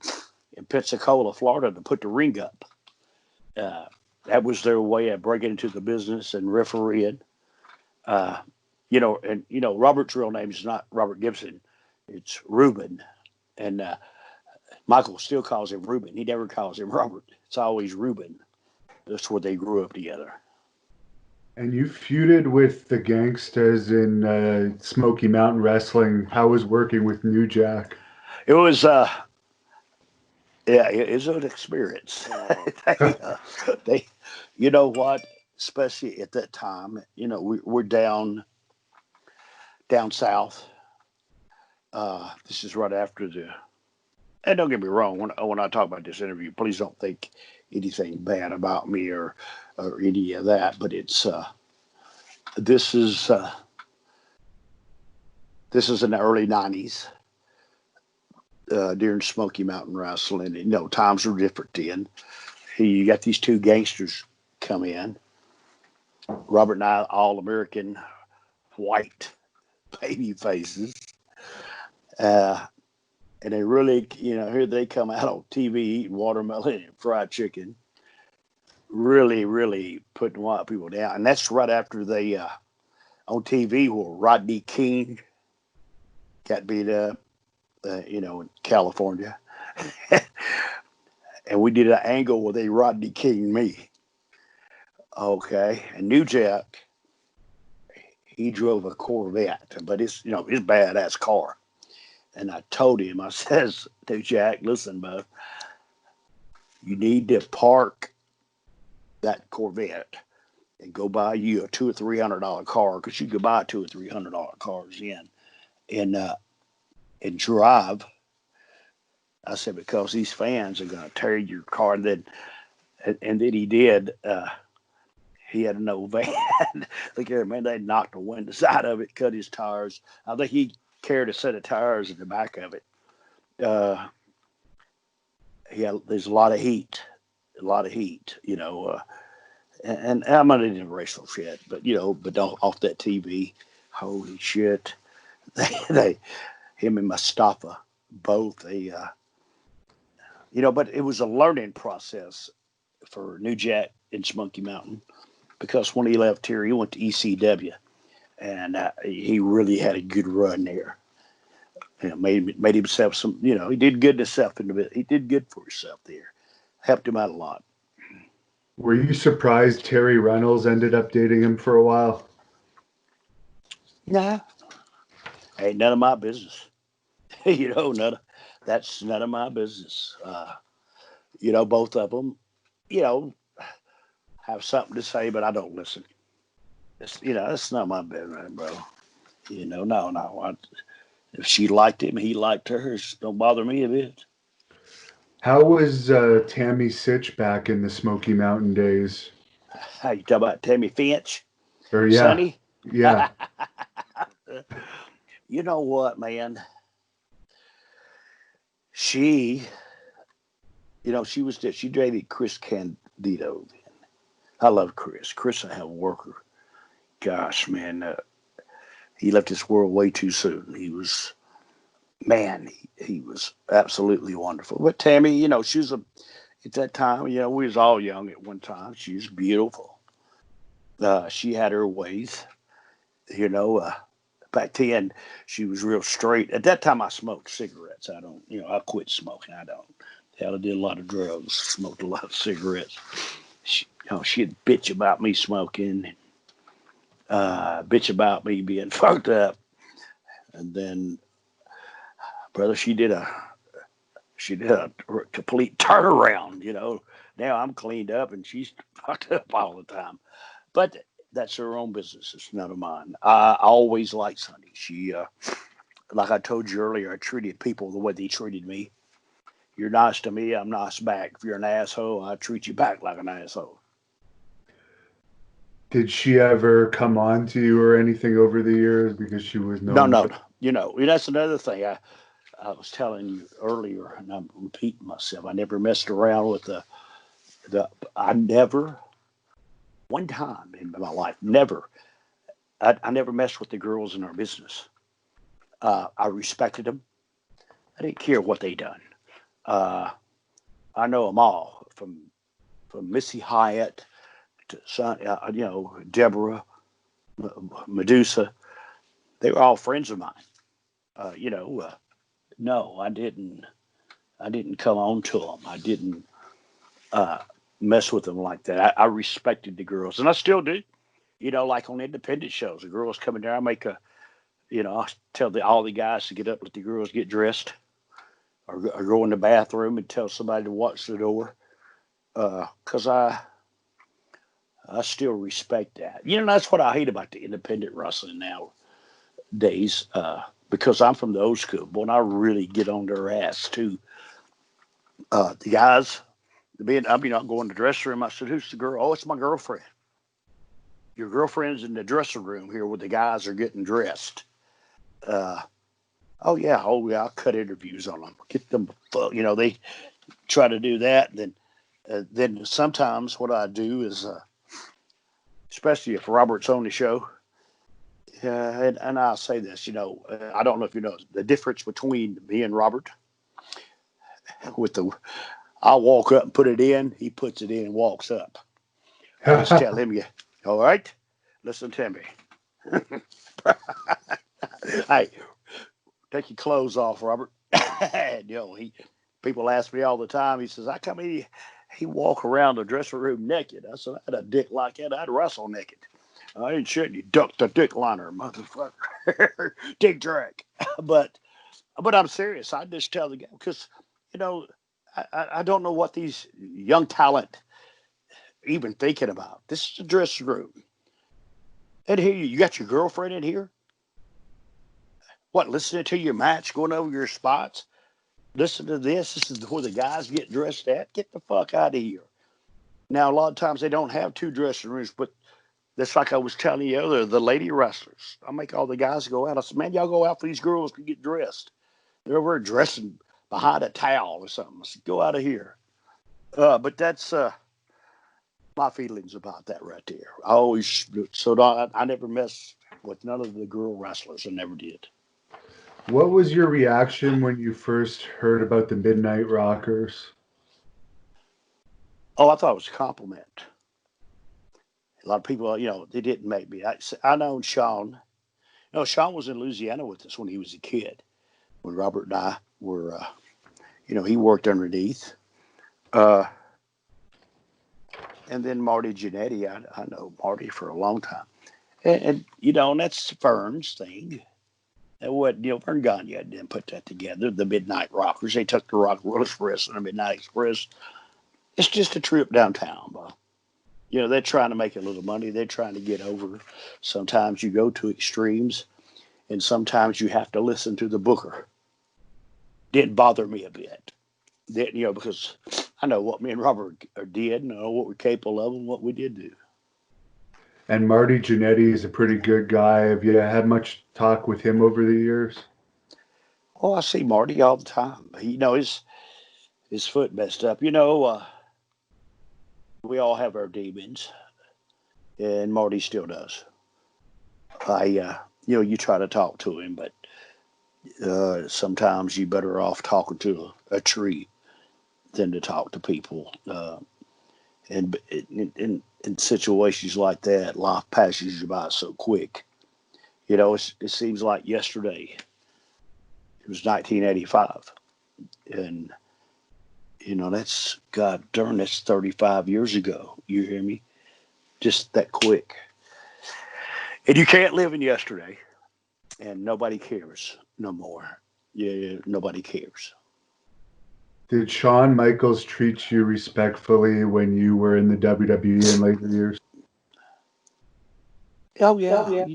in Pensacola, Florida, to put the ring up. That was their way of breaking into the business and refereeing. Robert's real name is not Robert Gibson. It's Reuben. And Michael still calls him Reuben. He never calls him Robert. It's always Reuben. That's where they grew up together. And you feuded with the Gangstas in Smoky Mountain Wrestling. How was working with New Jack? It was, it was an experience. They, you know what? Especially at that time, we're down south. This is right after and don't get me wrong, when I talk about this interview, please don't think anything bad about me or any of that. But it's this is in the early '90s during Smoky Mountain Wrestling. And, times were different then. You got these two gangsters come in. Robert and I, all American, white baby faces. And they really, here they come out on TV eating watermelon and fried chicken. Really, really putting white people down. And that's right after they, on TV, where Rodney King got beat up, in California. And we did an angle where they Rodney King me. Okay. And New Jack, he drove a Corvette, but it's badass car. And I told him, I says to Jack, listen, bud, You need to park that Corvette and go buy you a $200 or $300 car, because you could buy $200 or $300 cars and drive. I said, because these fans are going to tear your car. And then he did. He had an old van. Look here, man, they knocked the window side of it, cut his tires. I think he carried a set of tires in the back of it. There's a lot of heat, you know. And I'm not into racial shit, but off that TV, holy shit, him and Mustafa both, but it was a learning process for New Jack in Smoky Mountain, because when he left here, he went to ECW, and he really had a good run there. Made himself some, he did good himself in the bit. He did good for himself there, helped him out a lot. Were you surprised Terry Reynolds ended up dating him for a while? Nah, ain't none of my business. That's none of my business. Both of them, have something to say, but I don't listen. It's not my business, bro. No. If she liked him, he liked her. It don't bother me a bit. How was Tammy Sitch back in the Smoky Mountain days? How you talk about Tammy Finch? Or yeah, Sonny? yeah. You know what, man? She dated Chris Candido. I love Chris. Chris, I have a worker. Gosh, man, he left this world way too soon. He was absolutely wonderful. But Tammy, she was at that time, we was all young at one time. She was beautiful. She had her ways, back then she was real straight. At that time I smoked cigarettes. I quit smoking. I did a lot of drugs, smoked a lot of cigarettes. She'd bitch about me smoking, bitch about me being fucked up. And then, brother, she did a complete turnaround. Now I'm cleaned up and she's fucked up all the time. But that's her own business. It's none of mine. I always liked Sunday. She, like I told you earlier, I treated people the way they treated me. You're nice to me, I'm nice back. If you're an asshole, I treat you back like an asshole. Did she ever come on to you or anything over the years because she was known? No. That's another thing I was telling you earlier, and I'm repeating myself. I never messed around with one time in my life, I never messed with the girls in our business. I respected them. I didn't care what they done. I know them all, from Missy Hyatt to Deborah, Medusa. They were all friends of mine. No, I didn't come on to them. I didn't mess with them like that. I respected the girls, and I still do. Like on independent shows, the girls coming there, I make I tell all the guys to get up, let the girls get dressed, or go in the bathroom and tell somebody to watch the door, because I still respect that. That's what I hate about the independent wrestling nowadays, because I'm from the old school. Boy, and I really get on their ass too. The guys, I'll be not going to the dressing room. I said, "Who's the girl?" "Oh, it's my girlfriend." "Your girlfriend's in the dressing room here where the guys are getting dressed." Oh yeah, I'll cut interviews on them. Get them, they try to do that. Then sometimes what I do is, especially if Robert's on the show, and I'll say this, I don't know if you know the difference between me and Robert. I'll walk up and put it in. He puts it in and walks up. I just tell him, all right, listen to me. Hey, take your clothes off, Robert. People ask me all the time. He says, "How come he walk around the dressing room naked?" I said, "I had a dick like that, I'd wrestle naked. I ain't shit. You duck the dick liner, motherfucker." Dick drag. But I'm serious. I just tell the guy, because I don't know what these young talent even thinking about. This is the dressing room. And here you got your girlfriend in here. What, listening to your match, going over your spots? Listen to this. This is where the guys get dressed at. Get the fuck out of here. Now, a lot of times they don't have two dressing rooms, but that's like I was telling you earlier, the lady wrestlers. I make all the guys go out. I said, man, y'all go out for these girls to get dressed. They're over dressing behind a towel or something. I said, go out of here. But that's my feelings about that right there. I never mess with none of the girl wrestlers. I never did. What was your reaction when you first heard about the Midnight Rockers? Oh, I thought it was a compliment. A lot of people, they didn't make me. I known Sean. Sean was in Louisiana with us when he was a kid. When Robert and I were, he worked underneath. And then Marty Jannetty, I know Marty for a long time. And that's Vern's thing. And what, Vern Gagne didn't put that together. The Midnight Rockers, they took the Rock World Express and the Midnight Express. It's just a trip downtown, Bob. They're trying to make a little money. They're trying to get over. Sometimes you go to extremes, and sometimes you have to listen to the booker. Didn't bother me a bit. Because I know what me and Robert did, and I know what we're capable of and what we did do. And Marty Jannetty is a pretty good guy. Have you had much talk with him over the years? Oh, I see Marty all the time. His foot messed up. We all have our demons, and Marty still does. You try to talk to him, but sometimes you're better off talking to a tree than to talk to people. And in situations like that, life passes you by so quick. It seems like yesterday. It was 1985, and that's God darn, that's 35 years ago. You hear me? Just that quick. And you can't live in yesterday, and nobody cares no more. Yeah, nobody cares. Did Shawn Michaels treat you respectfully when you were in the WWE in later years? Oh yeah,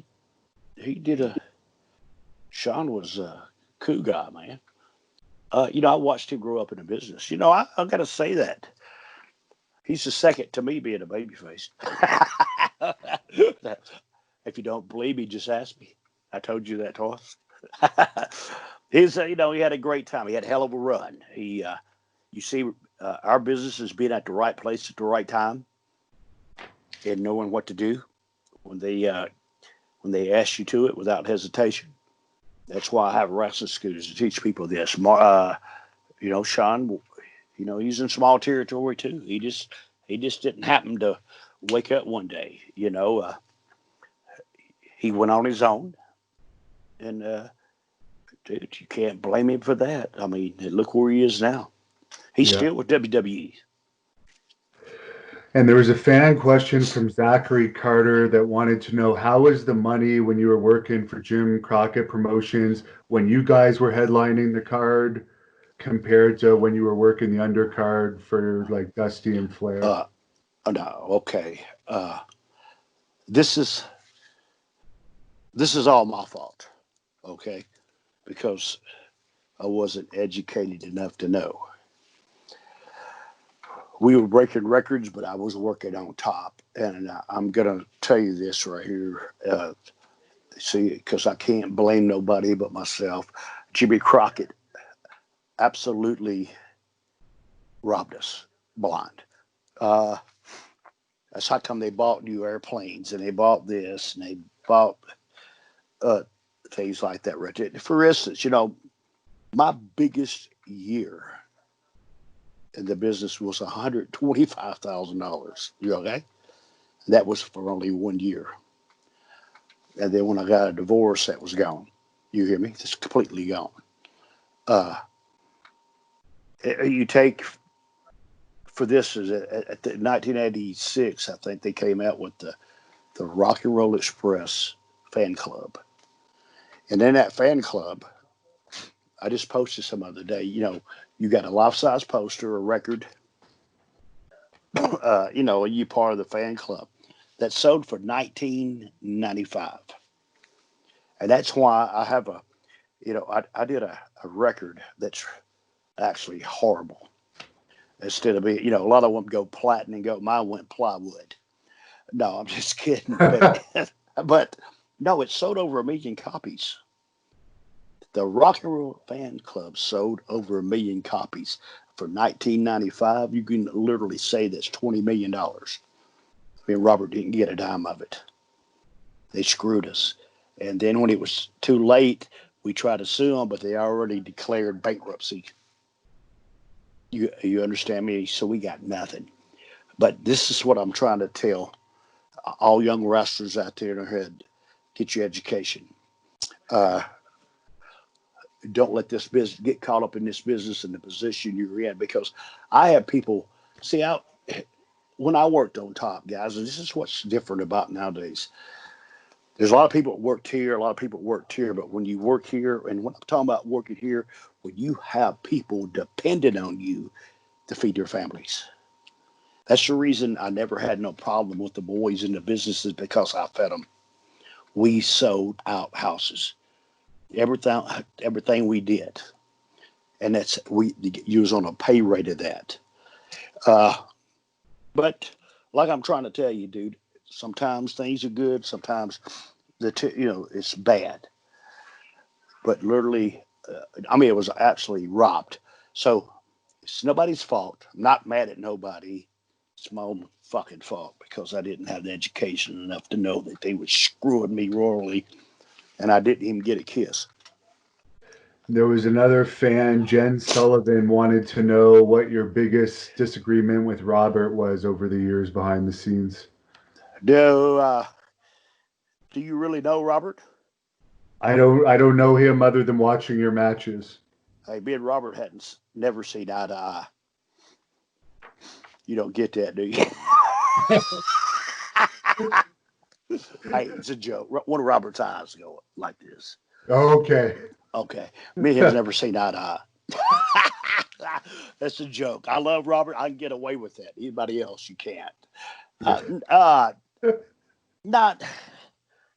he did. Shawn was a cool guy, man. I watched him grow up in the business. I got to say that he's the second to me being a babyface. If you don't believe me, just ask me. I told you that twice. He had a great time. He had a hell of a run. You see, our business is being at the right place at the right time and knowing what to do when they ask you to it without hesitation. That's why I have wrestling schools to teach people this. Sean, he's in small territory too. He just didn't happen to wake up one day. He went on his own, and dude, you can't blame him for that. I mean, look where he is now. He's still with WWE. And there was a fan question from Zachary Carter that wanted to know, how was the money when you were working for Jim Crockett Promotions when you guys were headlining the card compared to when you were working the undercard for like Dusty and Flair? No, okay. This is all my fault, okay? Because I wasn't educated enough to know. We were breaking records, but I was working on top. And I'm going to tell you this right here. Because I can't blame nobody but myself. Jimmy Crockett absolutely robbed us blind. That's how come they bought new airplanes and they bought this and they bought things like that right there. For instance, my biggest year in the business was $125,000. You okay? And that was for only 1 year. And then when I got a divorce, that was gone. You hear me? It's completely gone. You take for this is at 1986, I think they came out with the Rock and Roll Express fan club. And in that fan club, I just posted some other day. You got a life-size poster, a record. You part of the fan club that sold for $19.95, and that's why I have I did a record that's actually horrible. Instead of being, a lot of them go platinum, mine went plywood. No, I'm just kidding. But no, it sold over 1 million copies. The Rock and Roll Fan Club sold over 1 million copies for $19.95. You can literally say that's $20 million. Me and Robert didn't get a dime of it. They screwed us. And then when it was too late, we tried to sue them, but they already declared bankruptcy. You understand me? So we got nothing. But this is what I'm trying to tell all young wrestlers out there in their head: get your education. Don't let this business get caught up in this business and the position you're in. Because I have people when I worked on top, guys, and this is what's different about nowadays. There's a lot of people that worked here, a lot of people that worked here, but when you work here, and when I'm talking about working here, when you have people dependent on you to feed their families. That's the reason I never had no problem with the boys in the businesses, because I fed them. We sold out houses. Everything we did. And you was on a pay rate of that. But like I'm trying to tell you, dude, sometimes things are good. Sometimes it's bad. But literally, it was absolutely robbed. So it's nobody's fault. I'm not mad at nobody. It's my own fucking fault, because I didn't have the education enough to know that they were screwing me royally, and I didn't even get a kiss. There was another fan, Jen Sullivan, wanted to know what your biggest disagreement with Robert was over the years behind the scenes. Do you really know Robert? I don't know him other than watching your matches. Hey, me and Robert hadn't never seen eye to eye. You don't get that, do you? Hey, it's a joke. One of Robert's eyes go like this. Okay. Me and him's never seen eye to eye. That's a joke. I love Robert. I can get away with that. Anybody else, you can't. Not.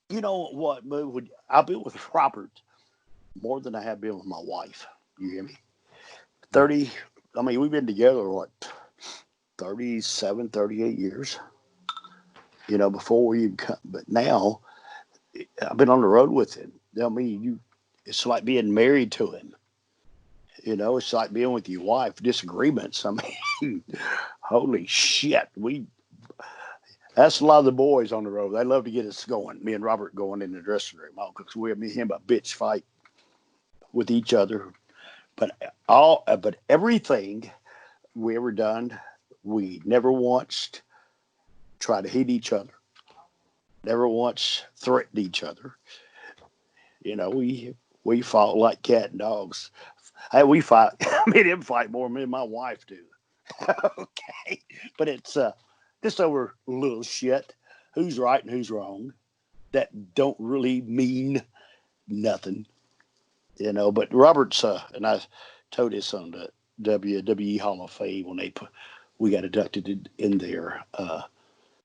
You know what? I've been with Robert more than I have been with my wife. You hear me? 30. We've been together, 37, 38 years. Before we even come. But now, I've been on the road with him. It's like being married to him. It's like being with your wife. Disagreements. Holy shit. That's a lot of the boys on the road. They love to get us going. Me and Robert going in the dressing room. Because me and him a bitch fight with each other. But everything we ever done, we never once tried to hit each other. Never once threatened each other. We fought like cat and dogs. Hey, we fight. Me and him fight more than me and my wife do. Okay, but it's just over little shit. Who's right and who's wrong? That don't really mean nothing. But Robert's and I told this on the WWE Hall of Fame when we got inducted in there.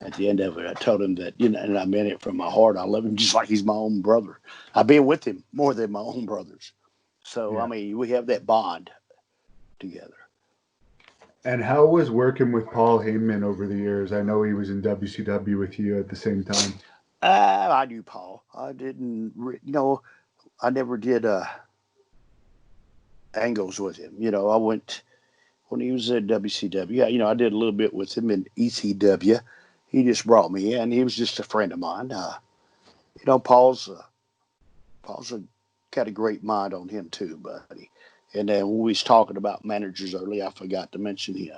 At the end of it, I told him that, and I meant it from my heart. I love him just like he's my own brother. I've been with him more than my own brothers. So, yeah. We have that bond together. And how was working with Paul Heyman over the years? I know he was in WCW with you at the same time. I knew Paul. I didn't, I never did angles with him. I went, when he was at WCW, I did a little bit with him in ECW. He just brought me in. He was just a friend of mine. Paul's got a great mind on him too, buddy. And then when we was talking about managers earlier, I forgot to mention him.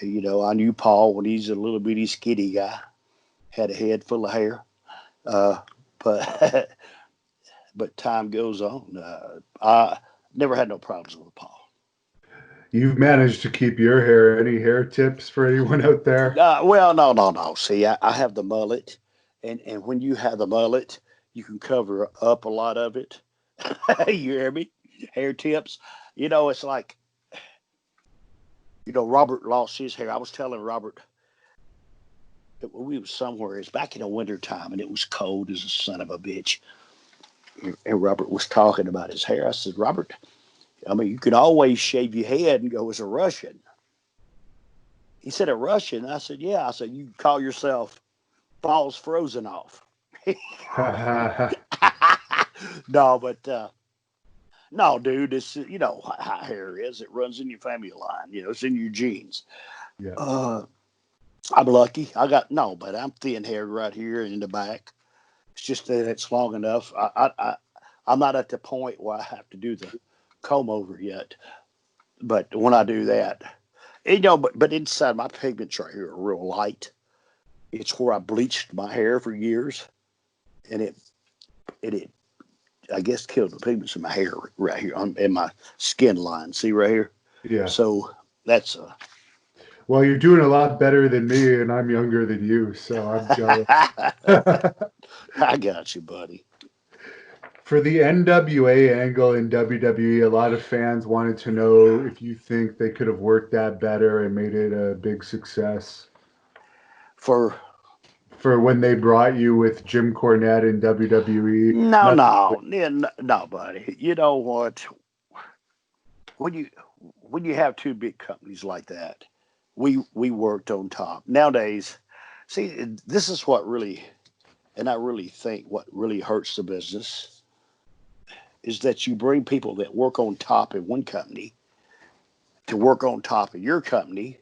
I knew Paul when he's a little bitty skinny guy, had a head full of hair. But time goes on. I never had no problems with Paul. You've managed to keep your hair. Any hair tips for anyone out there? Well, no. See, I have the mullet, and when you have the mullet, you can cover up a lot of it. You hear me? hair tips. It's like, Robert lost his hair. I was telling Robert that when we was somewhere, it's back in the winter time, and it was cold as a son of a bitch. And Robert was talking about his hair. I said, Robert, you can always shave your head and go as a Russian. He said, a Russian? I said, yeah. I said, you call yourself Balls Frozen Off. No, but no, dude, it's, how hair is. It runs in your family line. It's in your genes. Yeah. I'm lucky. But I'm thin haired right here and in the back. It's just that it's long enough. I'm not at the point where I have to do the comb over yet. But when I do that, but inside my pigments right here are real light. It's where I bleached my hair for years, and it I guess killed the pigments in my hair right here in my skin line. See right here? Yeah. So that's well, you're doing a lot better than me, and I'm younger than you, so I'm jealous. I got you, buddy. For the NWA angle in WWE, a lot of fans wanted to know if you think they could have worked that better and made it a big success. For when they brought you with Jim Cornette in WWE. No, buddy. You know what? When you have two big companies like that, we worked on top. Nowadays, see, this is what really, and I really think what really hurts the business is that you bring people that work on top in one company to work on top of your company.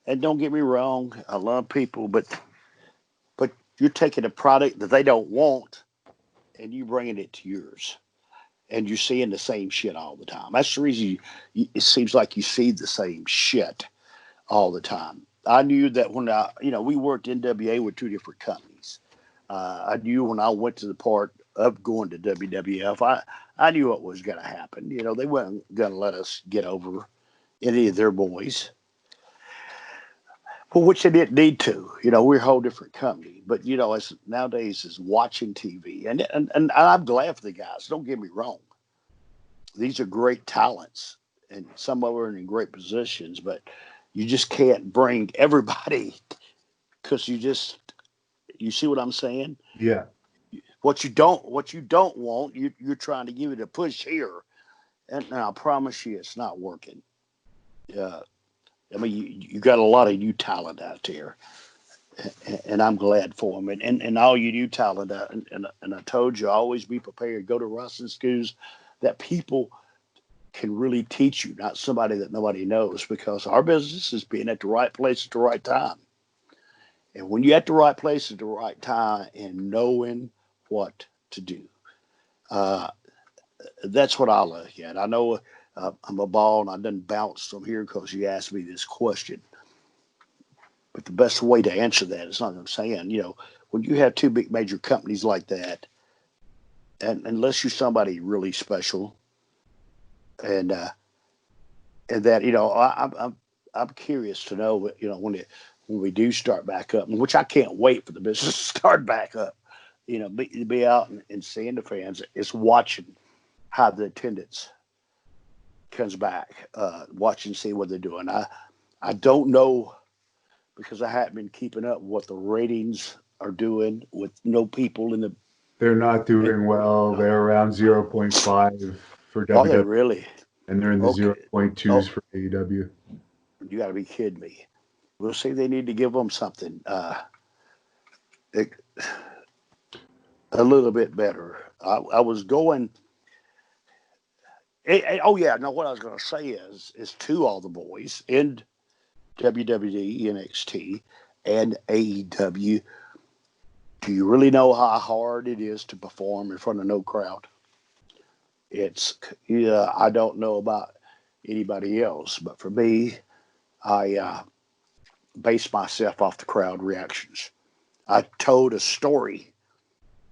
And don't get me wrong, I love people, but you're taking a product that they don't want and you bringing it to yours. And you're seeing the same shit all the time. That's the reason it seems like you see the same shit all the time. I knew that when we worked NWA with two different companies. I knew when I went to the part of going to WWF, I knew what was going to happen. They weren't going to let us get over any of their boys. Well, which they didn't need to. We're a whole different company. But, as nowadays is watching TV. And I'm glad for the guys. Don't get me wrong. These are great talents. And some of them are in great positions. But you just can't bring everybody because you see what I'm saying? Yeah. What you don't want, you're trying to give it a push here. And I promise you it's not working. You got a lot of new talent out there, and I'm glad for them. And all you new talent, and I told you, always be prepared. Go to wrestling schools that people can really teach you, not somebody that nobody knows, because our business is being at the right place at the right time. And when you're at the right place at the right time and knowing what to do, that's what I look at. I know I'm a ball and I done bounced from here because you asked me this question. But the best way to answer that is not what I'm saying. When you have two big major companies like that, and unless you're somebody really special, and that I'm curious to know when we do start back up, which I can't wait for the business to start back up. Be out and seeing the fans. It's watching how the attendance comes back, watch and see what they're doing. I don't know because I haven't been keeping up what the ratings are doing with no people in the. They're not doing well. They're around 0.5 for WWE. Are they really? And they're in the 0.2s for AEW. You got to be kidding me. We'll see. They need to give them something a little bit better. I was going. No, what I was going to say is to all the boys in WWE, NXT, and AEW, do you really know how hard it is to perform in front of no crowd? I don't know about anybody else, but for me, I base myself off the crowd reactions. I told a story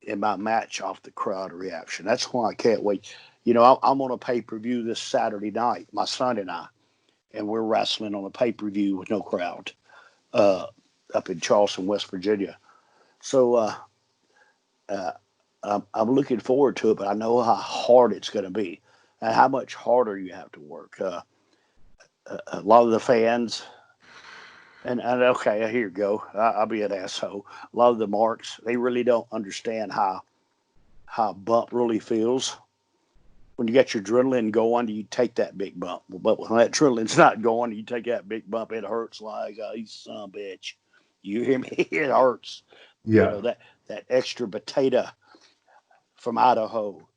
in my match off the crowd reaction. That's why I can't wait. I'm on a pay-per-view this Saturday night, my son and I, and we're wrestling on a pay-per-view with no crowd up in Charleston, West Virginia. So I'm looking forward to it, but I know how hard it's going to be and how much harder you have to work. A lot of the fans, and okay, here you go. I'll be an asshole. A lot of the marks, they really don't understand how a bump really feels. When you get your adrenaline going, you take that big bump. But when that adrenaline's not going, you take that big bump, it hurts like you son of a bitch. You hear me? It hurts. You Yeah. know, that extra potato from Idaho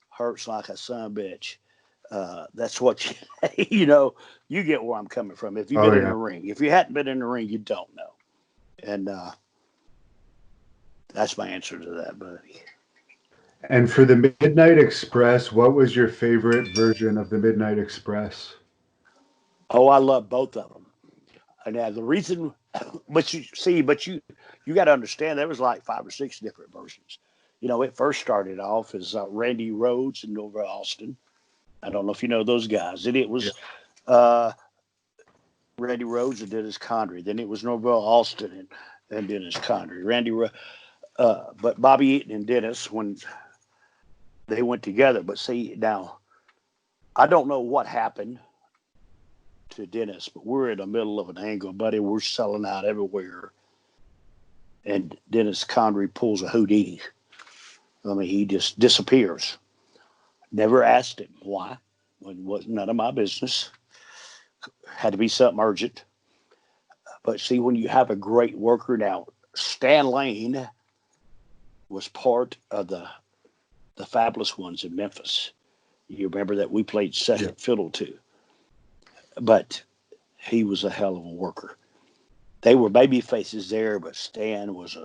hurts like a son of a bitch. That's what you get where I'm coming from. If you've Oh been in yeah. the ring, if you hadn't been in the ring, you don't know. And that's my answer to that, buddy. And for the Midnight Express, what was your favorite version of the Midnight Express? Oh, I love both of them. And the reason, but you got to understand there was like 5 or 6 different versions. It first started off as Randy Rhodes and Nova Austin. I don't know if you know those guys. And it Yeah. was Randy Rhodes and Dennis Condrey. Then it was Norvell Austin and Dennis Condrey. But Bobby Eaton and Dennis, when they went together. But see, now, I don't know what happened to Dennis, but we're in the middle of an angle, buddy. We're selling out everywhere. And Dennis Condrey pulls a Houdini. I mean, he just disappears. Never asked him why. It was none of my business. Had to be something urgent. But see, when you have a great worker now, Stan Lane was part of the Fabulous Ones in Memphis. You remember that we played second fiddle to. But he was a hell of a worker. They were baby faces there, but Stan was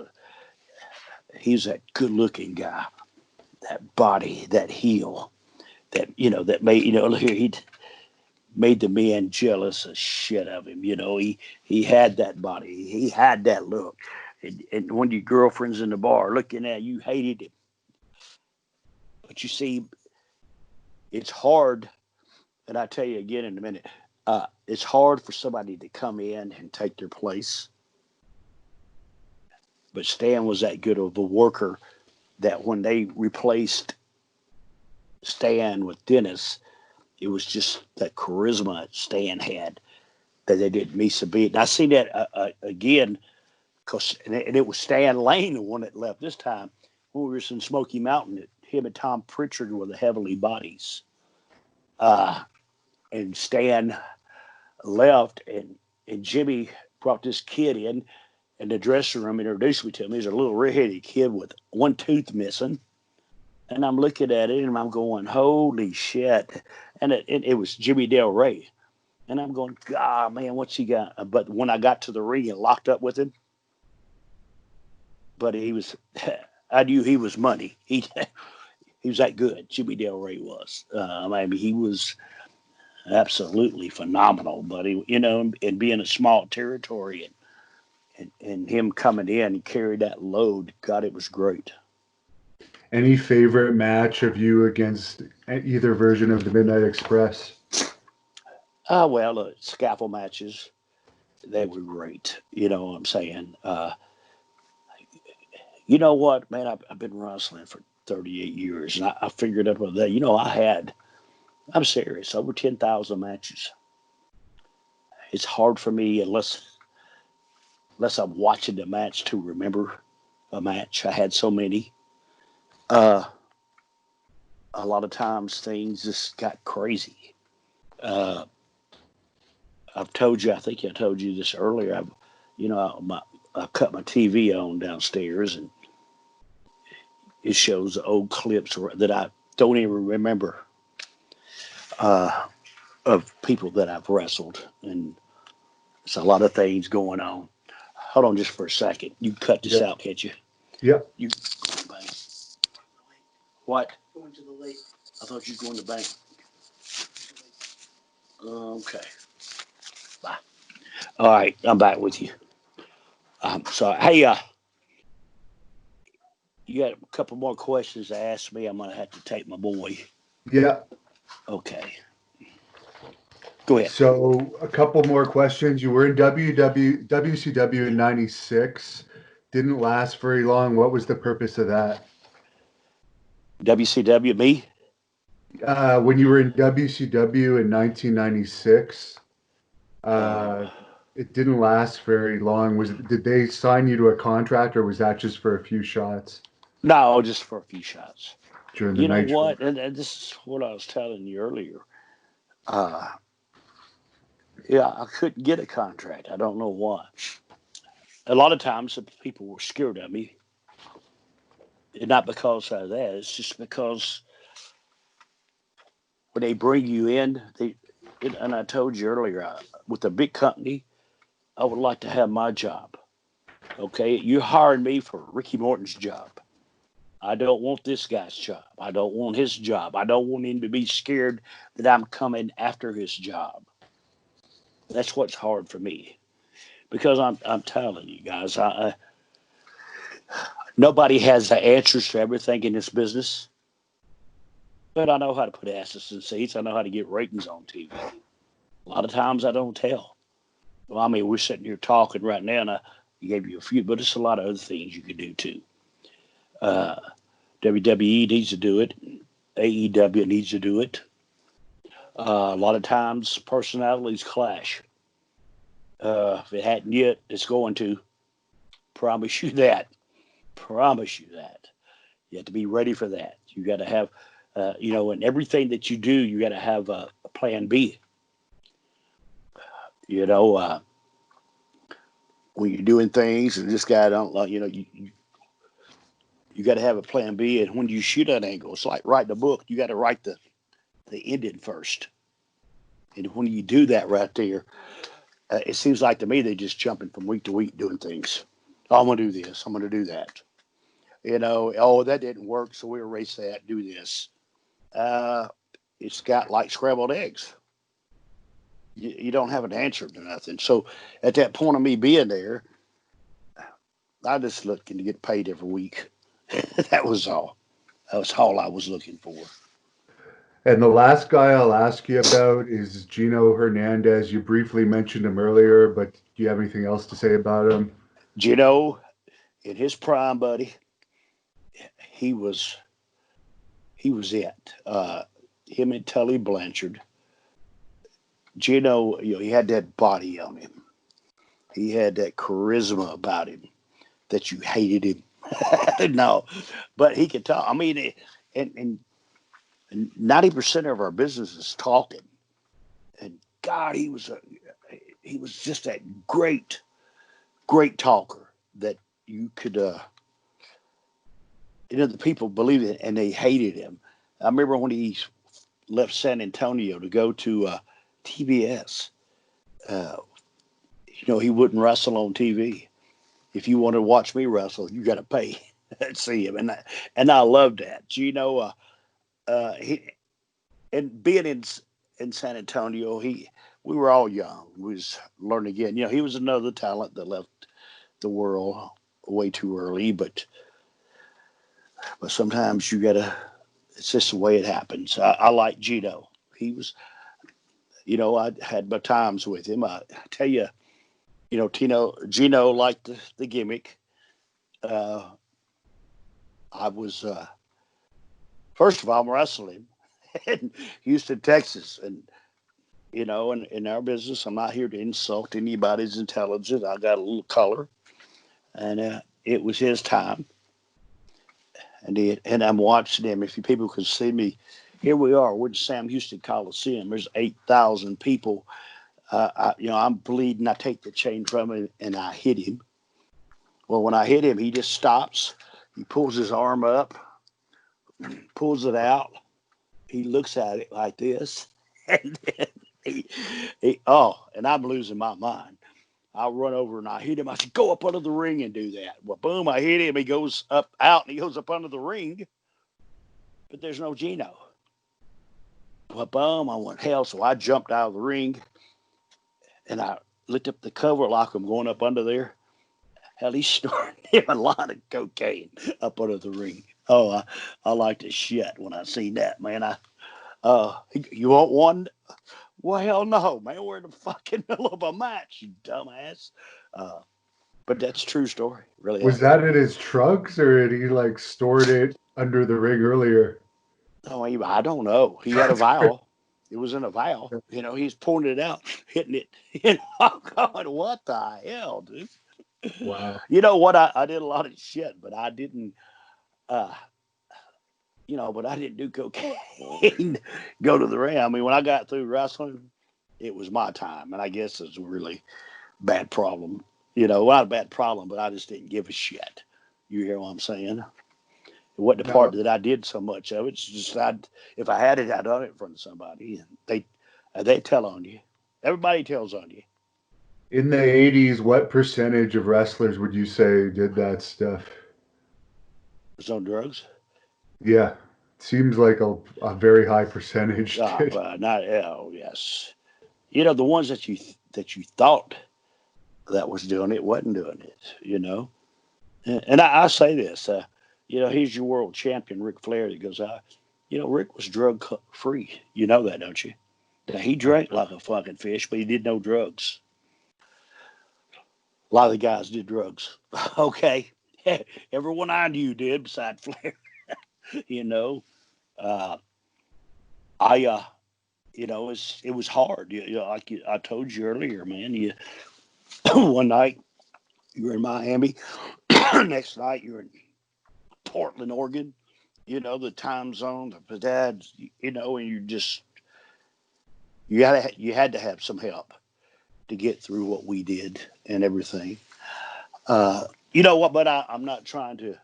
he's that good looking guy. That body, that heel, that made, he made the men jealous as shit of him. He had that body. He had that look. And when your girlfriend's in the bar looking at you, hated him. But you see, it's hard, and I'll tell you again in a minute, it's hard for somebody to come in and take their place. But Stan was that good of a worker that when they replaced Stan with Dennis, it was just that charisma Stan had that they didn't miss a beat. And I seen that again, and it was Stan Lane, the one that left this time. When we were in Smoky Mountain, him and Tom Pritchard were the heavily bodies. And Stan left, and Jimmy brought this kid in the dressing room, introduced me to him. He's a little red-headed kid with one tooth missing. And I'm looking at it, and I'm going, holy shit. And it was Jimmy Del Rey. And I'm going, God, man, what's he got? But when I got to the ring and locked up with him, but I knew he was money. He was that good. Jimmy Del Rey was. He was absolutely phenomenal, buddy. And being a small territory and him coming in, he carried that load. God, it was great. Any favorite match of you against either version of the Midnight Express? Scaffold matches, they were great. You know what I'm saying? You know what, man? I've been wrestling for 38 years, and I figured out that. I'm serious, over 10,000 matches. It's hard for me unless I'm watching the match to remember a match. I had so many. Uh, a lot of times things just got crazy. Uh, I think I told you this earlier. I cut my TV on downstairs, and it shows old clips that I don't even remember of people that I've wrestled, and it's a lot of things going on. Hold on just for a second. You cut this out, can't you? Yeah. You what? Going to the lake. I thought you were going to the bank. Okay. Bye. All right, I'm back with you. So hey, you got a couple more questions to ask me. I'm gonna have to take my boy. Yeah. Okay. Go ahead. So a couple more questions. You were in WCW in '96. Didn't last very long. What was the purpose of that? WCW, me? When you were in WCW in 1996, Uh, it didn't last very long. Did they sign you to a contract, or was that just for a few shots no, just for a few shots. during the You know Nitro? what? And this is what I was telling you earlier. Uh, yeah, I couldn't get a contract. I don't know why. A lot of times the people were scared of me. And not because of that. It's just because when they bring you in, and I told you earlier, with a big company, I would like to have my job. Okay, you hired me for Ricky Morton's job. I don't want this guy's job. I don't want his job. I don't want him to be scared that I'm coming after his job. That's what's hard for me because I'm telling you guys, nobody has the answers to everything in this business. But I know how to put asses in seats. I know how to get ratings on TV. A lot of times I don't tell. Well, I mean, we're sitting here talking right now, and I gave you a few, but it's a lot of other things you can do too. Uh, WWE needs to do it. AEW needs to do it. A lot of times personalities clash. If it hadn't yet, it's going to. Promise you that. Promise you that. You have to be ready for that. You got to have, in everything that you do, you got to have a plan B. You know, when you're doing things and this guy don't like, you got to have a plan B. And when you shoot an angle, it's like writing a book. You got to write the ending first. And when you do that right there, it seems like to me they're just jumping from week to week doing things. Oh, I'm going to do this. I'm going to do that. Oh, that didn't work, so we erase that, do this. It's got like scrambled eggs. You don't have an answer to nothing. So at that point of me being there, I just looking to get paid every week. That was all. That was all I was looking for. And the last guy I'll ask you about is Geno Hernandez. You briefly mentioned him earlier, but do you have anything else to say about him? Geno, in his prime, buddy, he was it. Him and Tully Blanchard. Geno, he had that body on him. He had that charisma about him that you hated him. No, but he could talk. I mean, and 90% of our business is talking. And God, he was just that great talker that you could, the people believed it and they hated him. I remember when he left San Antonio to go to TBS. Uh, he wouldn't wrestle on TV. If you want to watch me wrestle, you got to pay to see him, and I loved that. He and being in San Antonio, we were all young. We was learning again. He was another talent that left the world way too early, but sometimes you gotta. It's just the way it happens. I like Geno. He was, I had my times with him. I tell you, Geno liked the gimmick. I was first of all, I'm wrestling in Houston, Texas, and in our business, I'm not here to insult anybody's intelligence. I got a little color, and it was his time, and I'm watching him. If you people could see me, here we are. We're at Sam Houston Coliseum. There's 8,000 people. I'm bleeding. I take the chain from him and I hit him. Well, when I hit him, he just stops. He pulls his arm up, pulls it out. He looks at it like this, and then and I'm losing my mind. I run over and I hit him. I said, "Go up under the ring and do that." Well, boom! I hit him. He goes up, out, and he goes up under the ring. But there's no Geno. Well, boom! I went hell. So I jumped out of the ring, and I lifted up the cover like I'm going up under there. Hell, he's snorting him a lot of cocaine up under the ring. Oh, I like to shit when I see that, man. You want one? Well, hell no, man. We're in the fucking middle of a match, you dumbass. Uh, But that's a true story. Really. Was that in his trucks or had he like stored it under the ring earlier? No, I don't know. He had a vial. It was in a vial. He's pouring it out, hitting it. I'm going, what the hell, dude? Wow. You know what? I did a lot of shit, but I didn't. But I didn't do cocaine. Go to the ring. I mean, when I got through wrestling, it was my time, and I guess it's a really bad problem. Not a bad problem, but I just didn't give a shit. You hear what I'm saying? It wasn't the part that I did so much of. It's just if I had it, I'd done it in front of somebody, and they tell on you. Everybody tells on you. In the 80s, what percentage of wrestlers would you say did that stuff? Was on drugs? Yeah. Seems like a very high percentage. Yes. The ones that you thought that was doing it wasn't doing it, And I say this, he's your world champion, Ric Flair, that goes out. Rick was drug free. You know that, don't you? Now, he drank like a fucking fish, but he did no drugs. A lot of the guys did drugs. Okay. Everyone I knew did besides Flair. It was hard. Like I told you earlier, man. One night you were in Miami. Next night you're in Portland, Oregon. The time zone, the dads. And you had to have some help to get through what we did and everything. You know what? But I'm not trying to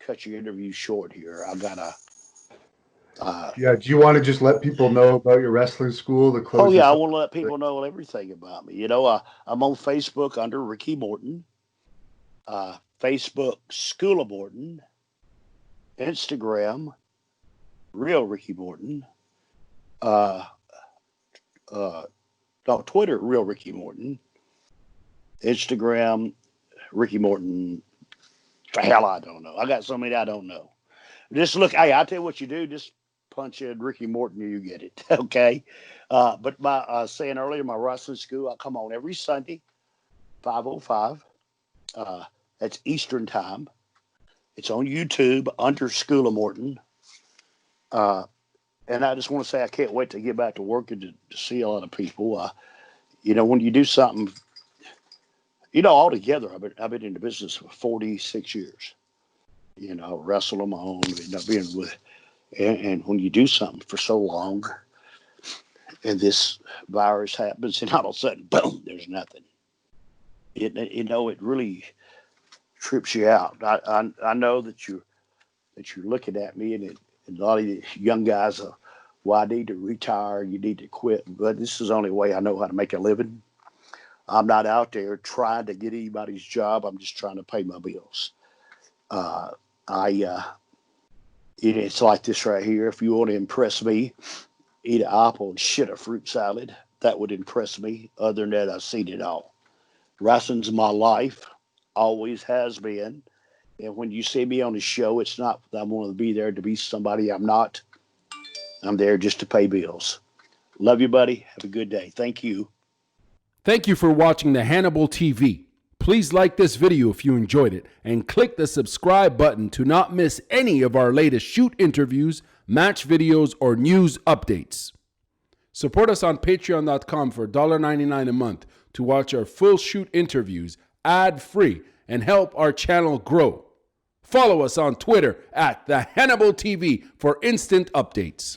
cut your interview short here. I gotta. Do you want to just let people know about your wrestling school to close? Oh yeah, I want to let people know everything about me. I'm on Facebook under Ricky Morton, Facebook School of Morton, Instagram Real Ricky Morton, Twitter Real Ricky Morton, Instagram Ricky Morton. For hell, I don't know. I got so many I don't know. Just look. Hey, I'll tell you what you do. Just punch in Ricky Morton, you get it. Okay. But my saying earlier, my wrestling school, I come on every Sunday, 5:05. That's Eastern time. It's on YouTube under School of Morton. And I just want to say I can't wait to get back to work and to see a lot of people. When you do something, altogether, I've been in the business for 46 years. Wrestle on my own, being with. And when you do something for so long and this virus happens and all of a sudden, boom, there's nothing. It really trips you out. I know that you're looking at me and a lot of the young guys are, well, I need to retire, you need to quit. But this is the only way I know how to make a living. I'm not out there trying to get anybody's job. I'm just trying to pay my bills. It's like this right here. If you want to impress me, eat an apple and shit a fruit salad. That would impress me. Other than that, I've seen it all. Wrestling's my life, always has been. And when you see me on the show, it's not that I want to be there to be somebody I'm not. I'm there just to pay bills. Love you, buddy. Have a good day. Thank you. Thank you for watching the Hannibal TV. Please like this video if you enjoyed it and click the subscribe button to not miss any of our latest shoot interviews, match videos, or news updates. Support us on patreon.com for $1.99 a month to watch our full shoot interviews ad-free and help our channel grow. Follow us on Twitter at the Hannibal TV for instant updates.